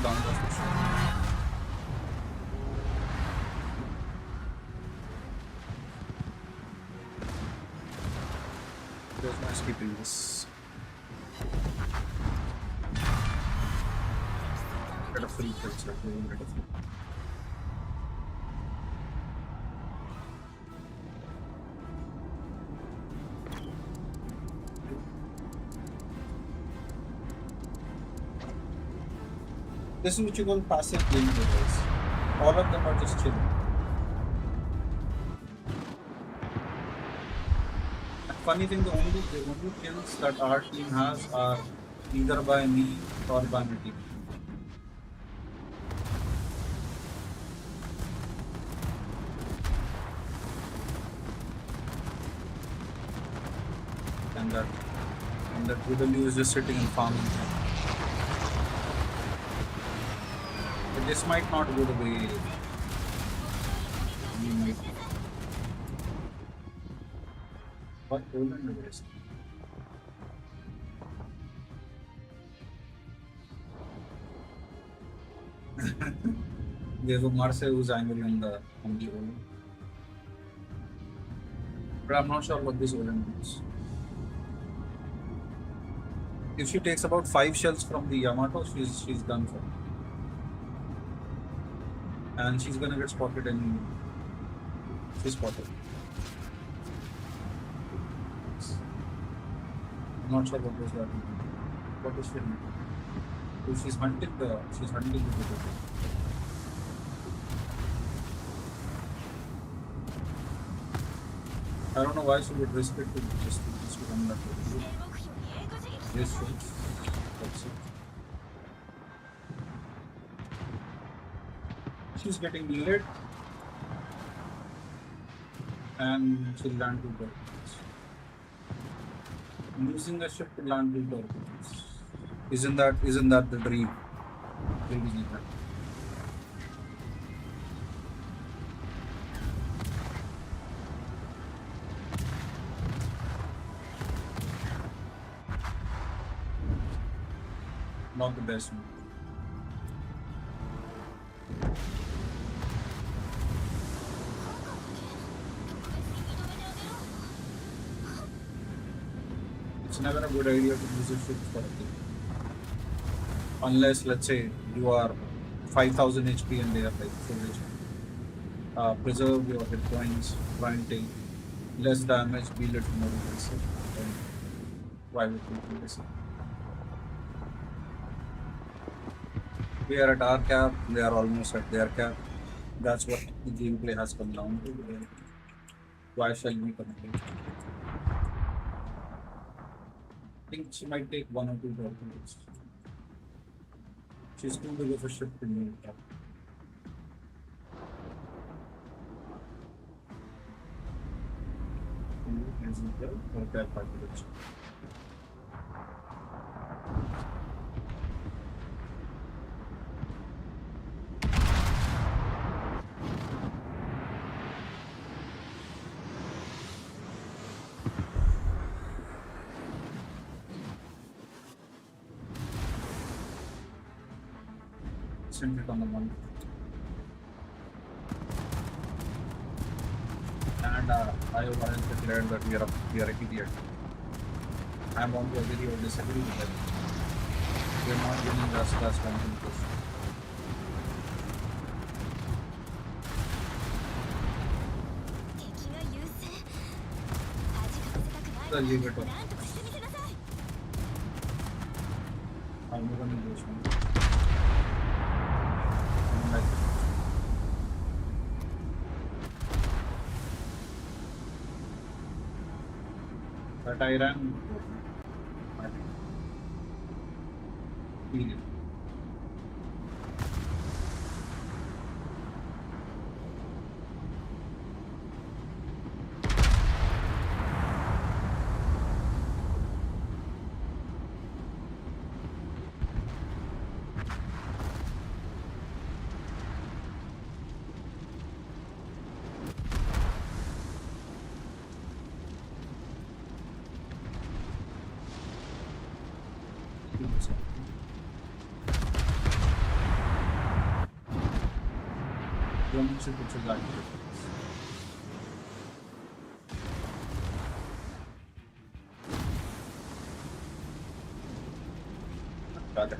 Down the station. There's no skipping this. Get a free picture. We will get a free. This is what you call passive game players. All of them are just chilling. And funny thing, the only kills that our team has are either by me or by my team. And that W is just sitting and farming. But this might not go the way we might. What Poland is? There's a Marseille who's angry on the Poland. But I'm not sure what this Poland is. If she takes about 5 shells from the Yamato, she's done for. And she's gonna get spotted in. She's spotted. I'm not sure what was that. What is she hunting? Oh, she's hunting the video. I don't know why she would risk it to just run that way. 目標に英語字 Yes, yes. That's it. She's getting lit and she'll land 2 torpedoes. Using a ship to land 2 torpedoes. Isn't that the dream? Ladies and gentlemen. Not the best one. It's never a good idea to use a ship for a thing. Unless, let's say, you are 5000 HP and they are like full HP. Preserve your hit points, try and take less damage, be little more aggressive. And why would you do this? We are at our cap, they are almost at their cap. That's what the gameplay has come down to. Why shall we compete? I think she might take 1 or 2 torpedoes. She's too big of a ship to move. Okay, send it on the one. And Iowa has declared that we are idiot. I'm going to agree or disagree with them. We're not winning last one push. 敵が優勢。恥かかせたくない The leave it な off. らなんとかしてみせなさい。 I'm going to lose one. I don't like it. But I ran. I feel it. Feel it. One should put your life. Got it.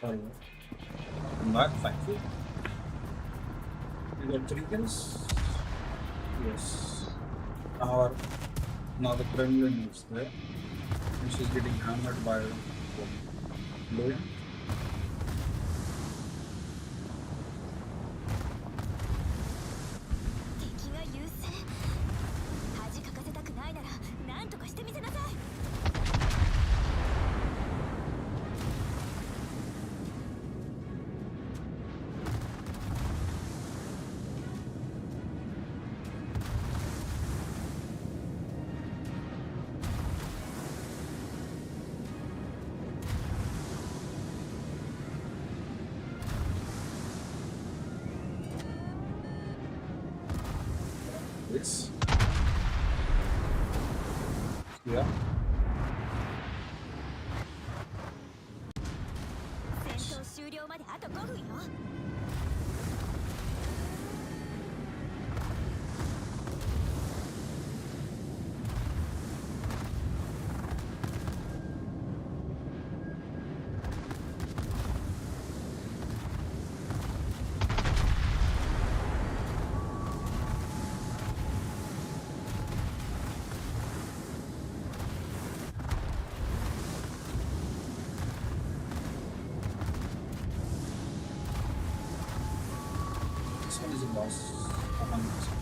Alright. Not thankful. You got 3 kills? Yes. Now the Kremlin is there. And she's getting hammered by Lloyd. 敵が優勢。恥かかせたくないならなんとかしてみせなさい。 Yes. Yeah. 戦闘終了まであと5分よ。 This one is a loss. 100%.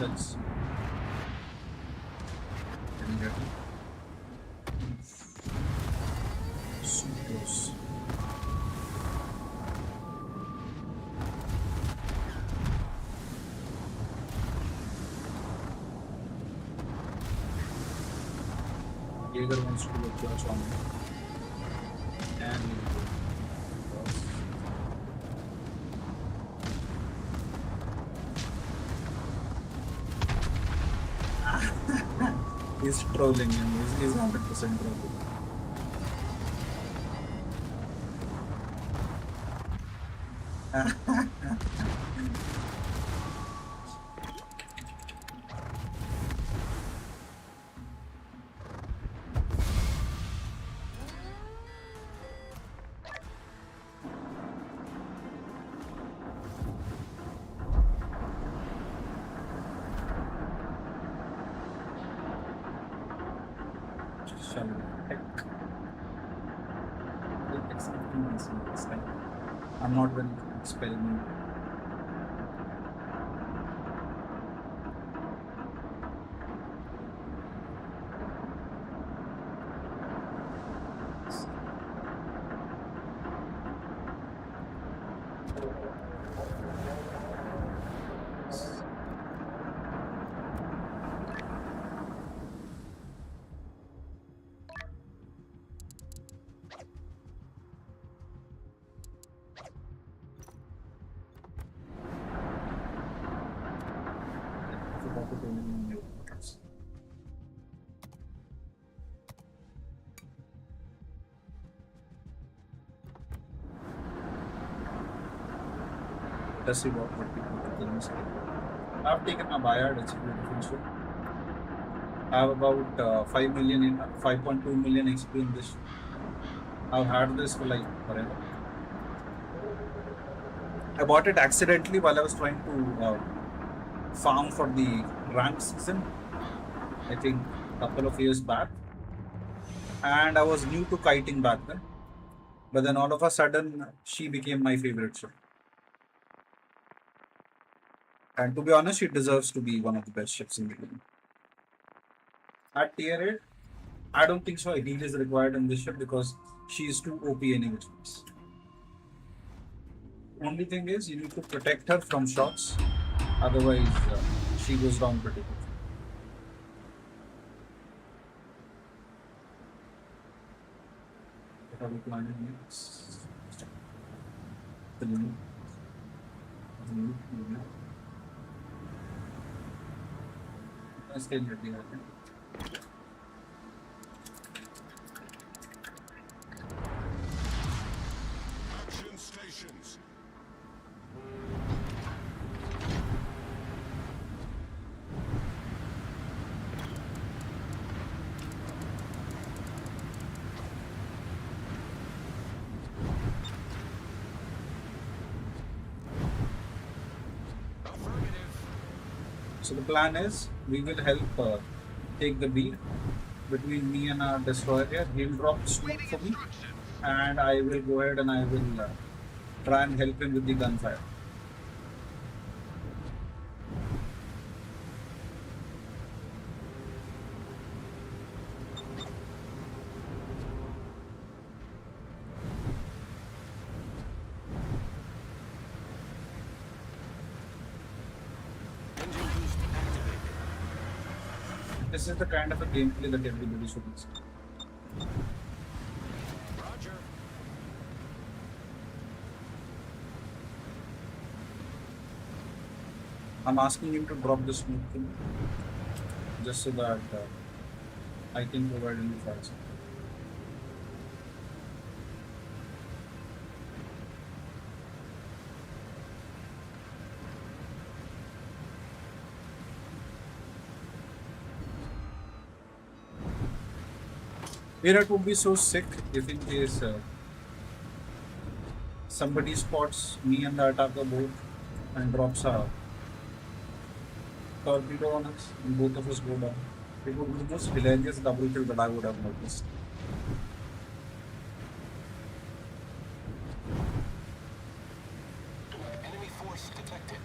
Let's see. Can you get it? So close. Jaeger wants to look clutch on me. And he will go. He's trolling him. He's 100% trolling. Shall we heck? We'll take something easy this time. I'm not going to experiment. Forgot to do any notes. Let's see what people think. I've taken my buyout. It's a beautiful ship. I have about 5 million, 5.2 million XP in this. I've had this for like forever. I bought it accidentally while I was trying to farm for the rank season. I think a couple of years back, and I was new to kiting back then. But then all of a sudden, she became my favorite ship. And to be honest, she deserves to be one of the best ships in the game. At tier 8, I don't think so. A heal is required in this ship because she is too OP anyways. Only thing is, you need to protect her from shots. Otherwise, she goes down pretty quick. What are we planning next? The new. Let's get ready. Action stations. So the plan is we will help take the B between me and our destroyer here. He'll drop smoke for me, and I will go ahead and I will try and help him with the gunfire. Engine boost activated. This is the kind of a gameplay that everybody should use. Roger. I'm asking him to drop the smoke to me, just so that I can provide any files. Here it would be so sick if in case somebody spots me and the attacker both and drops a torpedo on us and both of us go down. It would be the most hilarious double kill that I would have noticed. Enemy force detected.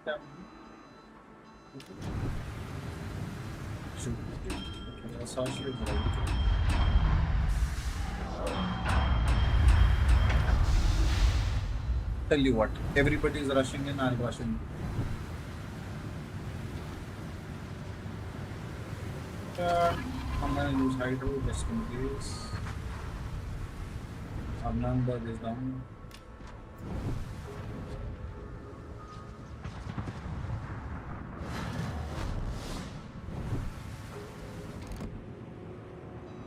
Yeah. Shoot. That's how she was right. Tell you what, everybody is rushing in, I'll rush in. I'm gonna use hydro just in case. Arnanberg is down.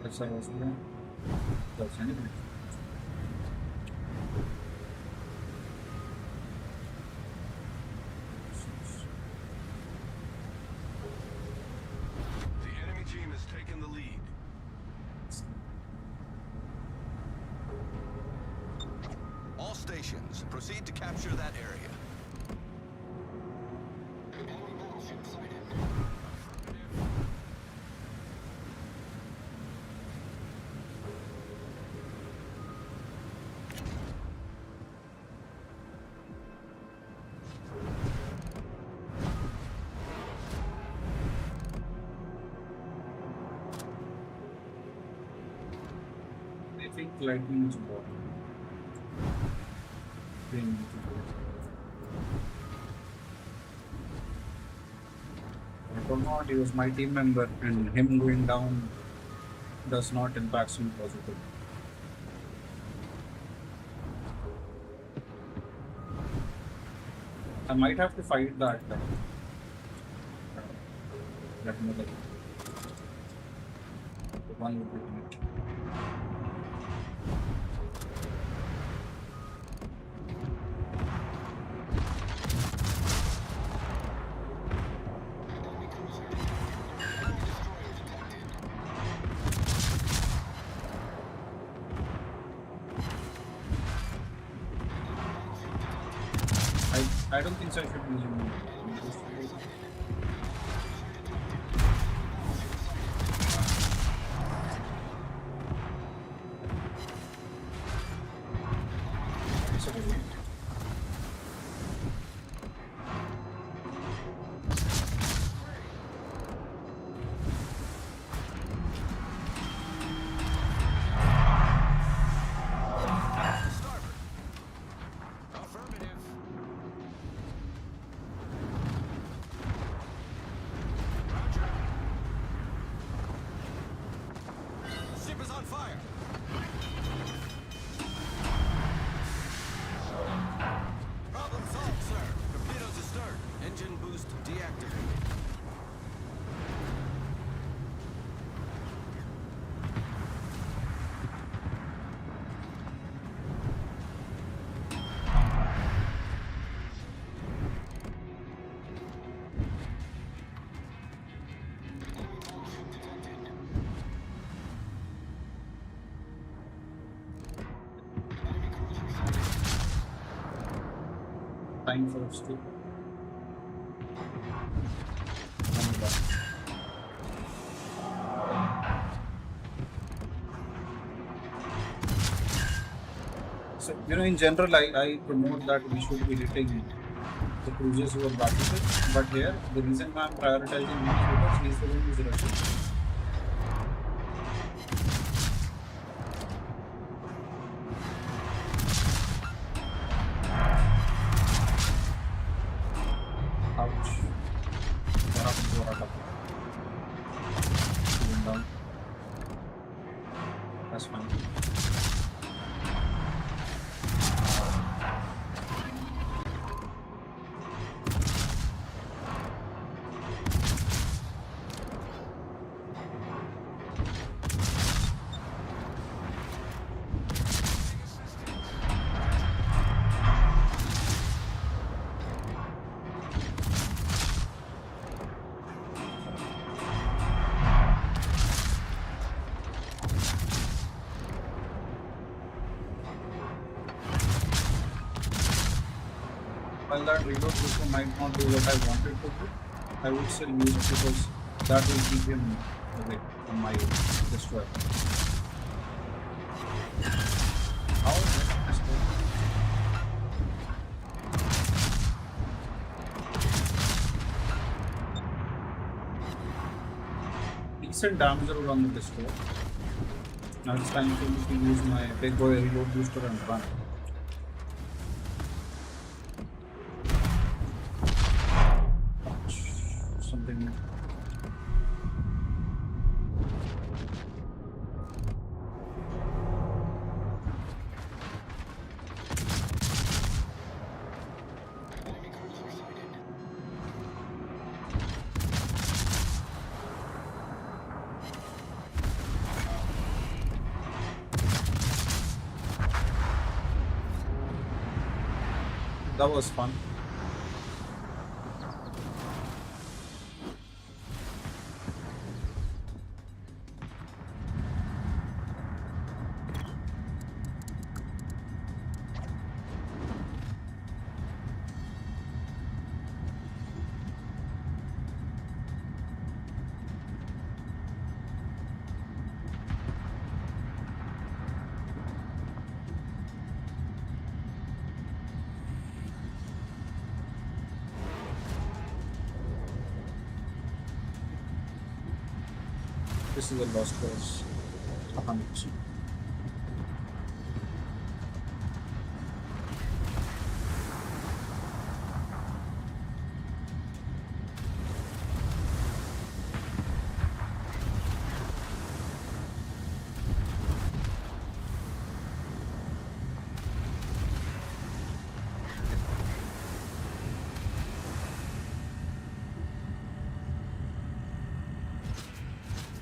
That's how I was doing. That's anything. The enemy team has taken the lead. All stations, proceed to capture that area. Enemy battleship sighted. I think lightning is important. Green is important. I don't know, he was my team member, and him going down does not impact me positively. I might have to fight that. That another one would be great. Enemy cruiser. Enemy destroyer detected. I don't think so. I should be using it. It's okay. Starboard. Affirmative. Roger. Ship is on fire. Problem solved, sir. Torpedoes astern. Engine boost deactivated. Enemy battleship detected. Enemy cruiser sighted. Time for us to. So, in general, I promote that we should be hitting the cruisers who are battleships, but here, the reason why I'm prioritizing him is because he's the one who's rushing. Ouch. What happened to our attack? He went down. That's fine. While that reload booster might not do what I wanted to do, I would still use it because that will keep him away from my destroyer. How is this? decent damage roll on the destroyer. Now it's time for me to use my big boy reload booster and run. Something. Enemy cruiser sighted. That was fun. This is a lost cause. 100%.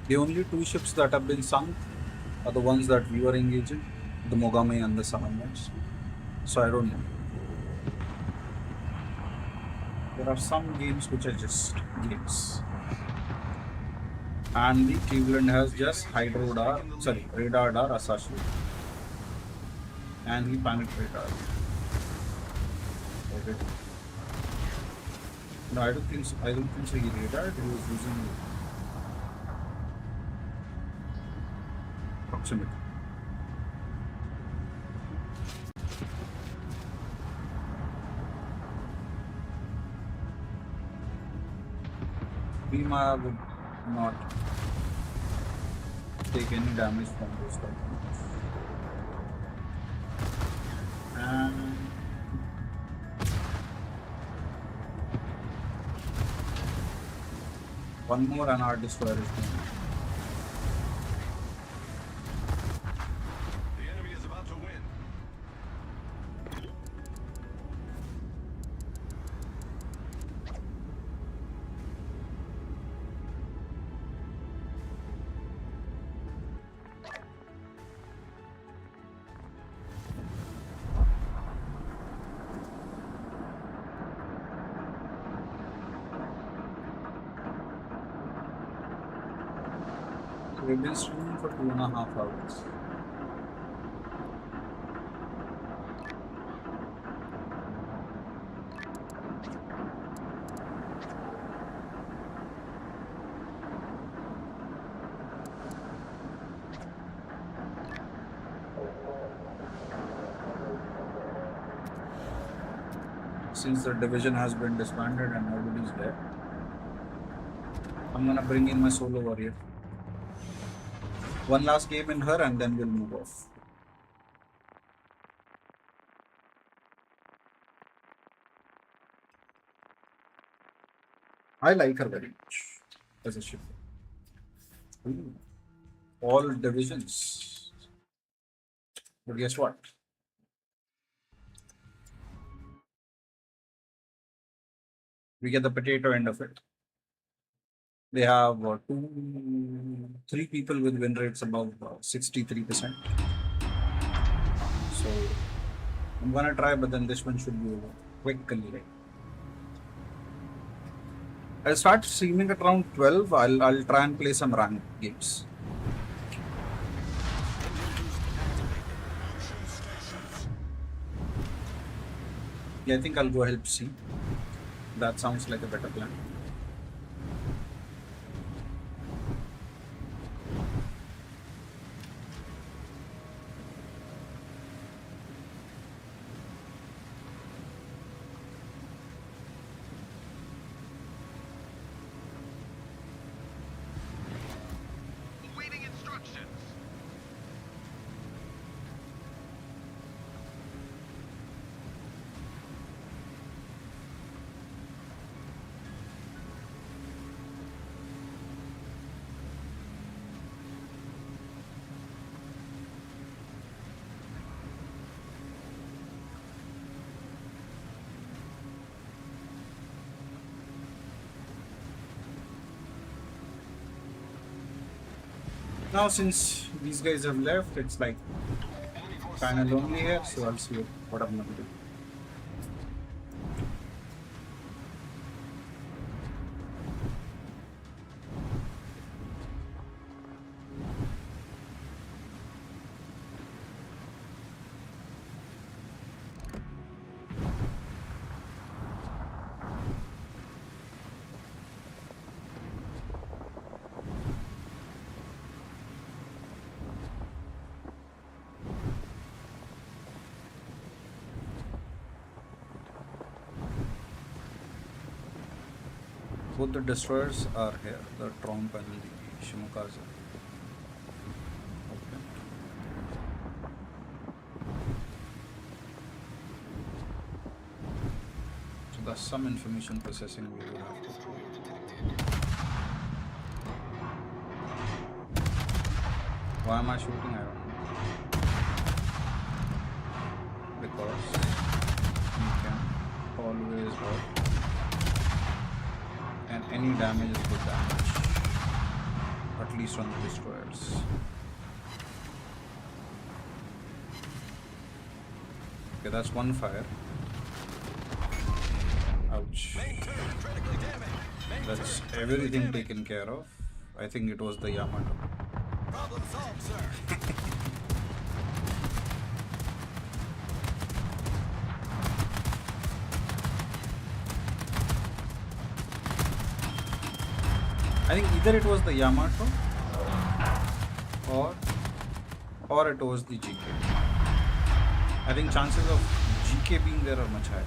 The only two ships that have been sunk are the ones that we were engaging, the Mogami and the Salamans. So I don't know. There are some games which are just games. And the Cleveland has just radar Asashi. And he panic radar. Okay. No, I don't think so. He radared. He was using proximity. Prima would not take any damage from those weapons. And one more and our destroyer is gone. The enemy is about to win. We've been streaming for 2.5 hours. Since the division has been disbanded and nobody's there, I'm gonna bring in my solo warrior. One last game in her and then we'll move off. I like her very much as a ship. Ooh. All divisions. But guess what? We get the potato end of it. They have three people with win rates above 63%. So I'm gonna try, but then this one should be over quickly. I'll start streaming at around 12. I'll try and play some ranked games. Yeah, I think I'll go help C. That sounds like a better plan. Now, since these guys have left, it's like kind of lonely here, so I'll see what I'm gonna do. Both the destroyers are here, the Tromp and the Shimokaze. Okay. So there's some information processing we will have to do. Why am I shooting? I don't know. Because you can always hurt. And any damage is good damage, at least on the destroyers. Okay, that's one fire. Ouch. That's everything taken care of. I think it was the Yamato. Problem solved, sir. I think either it was the Yamato or it was the GK. I think chances of GK being there are much higher.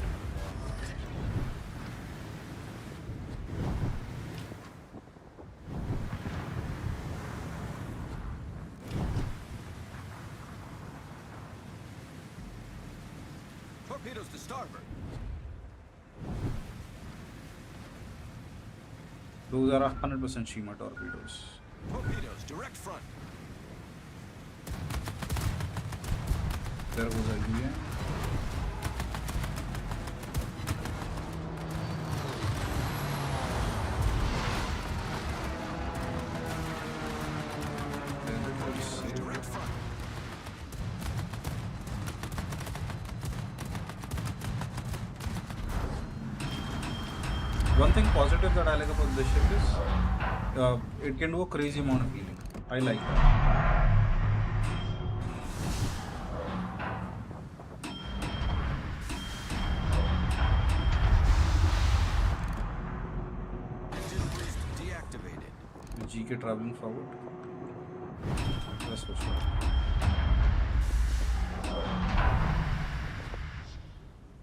Torpedoes to starboard. Those are 100% Shima torpedoes. Torpedoes, direct front. There was a UN. Direct front. One thing positive that I like about this ship is it can do a crazy amount of healing. I like that. Engine boost deactivated. The GK traveling forward. That's for sure.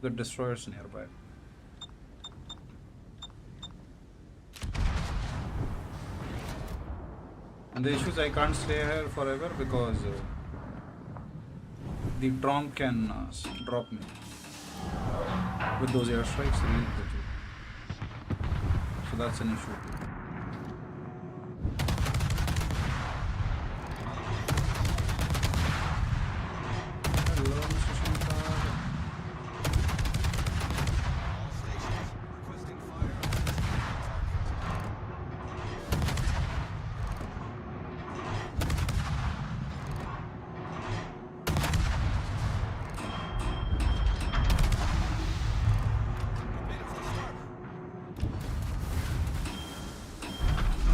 The destroyers nearby. And the issue is I can't stay here forever because the Tromp can drop me with those airstrikes really quickly. So that's an issue. Hello, Mr. Shankar. All stations requesting fire.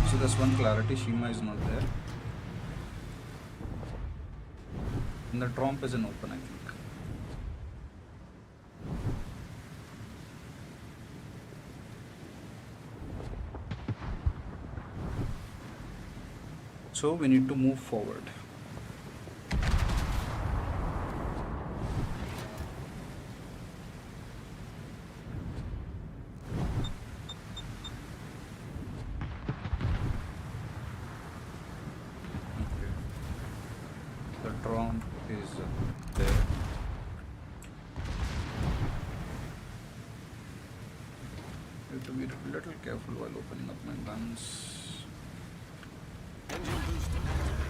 So there's one clarity, Shima is not there. And the Tromp is an open, I think. So we need to move forward. Okay. The Tromp is there. I have to be a little careful while opening up my guns. Engine boost activated.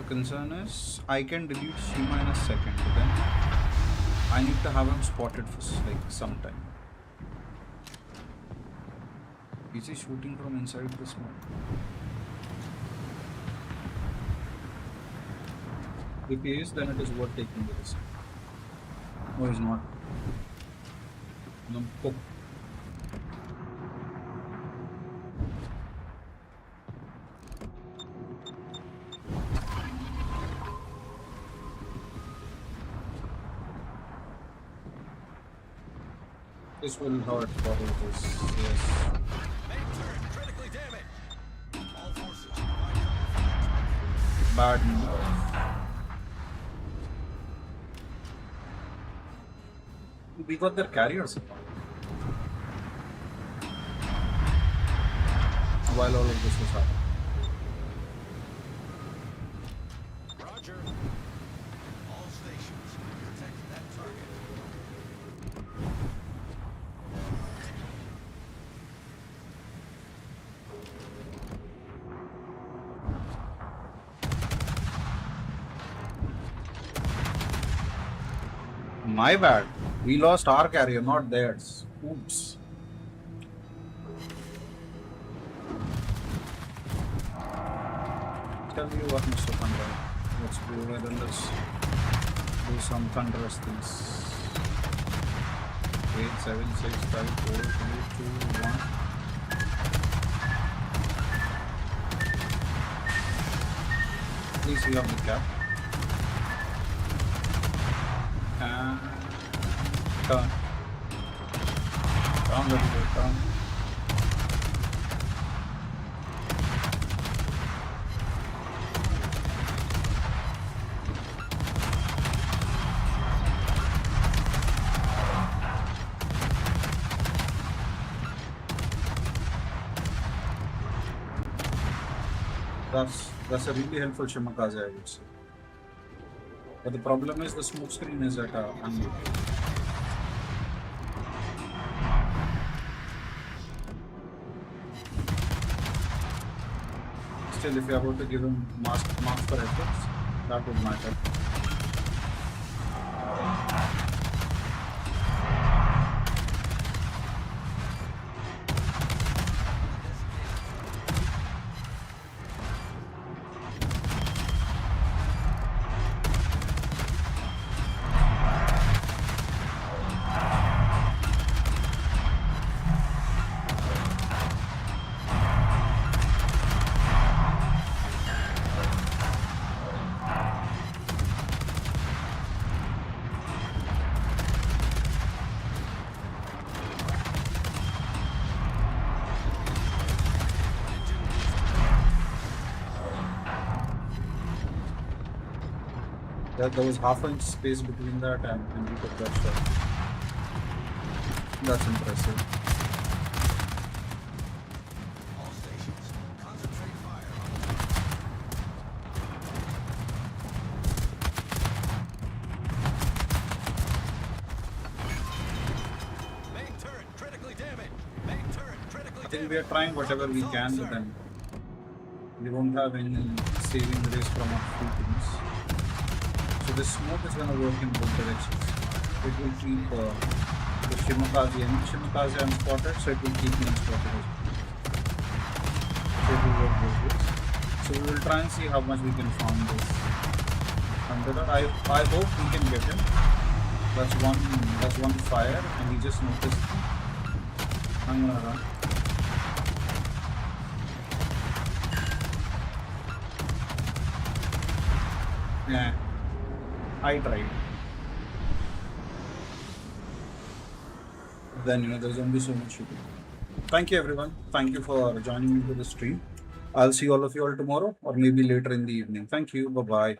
concern is I can delete Shima in a second, but then I need to have him spotted for like some time. Is he shooting from inside the smoke? If he is, then it is worth taking the risk. No, he's not. No. Oh. This will hurt for this. Yes. Main turret critically damaged. All forces. Bad move. We got their carriers while all of this was happening. Roger. All stations. Protect that target. My bad. We lost our carrier, not theirs. Oops. Tell you what, Mr. Thunder. Let's go ahead and let's do some thunderous things. 8, 7, 6, 5, 4, 3, 2, 1. Please heal up the cap. And turn. Turn, little bit, turn. That's a really helpful Shimakaze, I would say. But the problem is the smoke screen is at unmute. Still, if you are about to give him marks for efforts, that would matter. There was half an inch space between that and we took that shot. That's impressive. All stations. Concentrate fire on main turret critically damaged. Main turret critically I think damaged. we are trying whatever we can, but then we won't have any saving grace from our few things. So this smoke is going to work in both directions. It will keep the Shimakaze and Shimakaze unspotted, so it will keep me unspotted as well. So it will work both ways. So we will try and see how much we can farm this. Under that, I hope we can get him. That's one fire, and he just noticed. I'm gonna run. Yeah. I tried. Then there's only so much you can do. Thank you everyone. Thank you for joining me to the stream. I'll see all of you all tomorrow or maybe later in the evening. Thank you. Bye bye.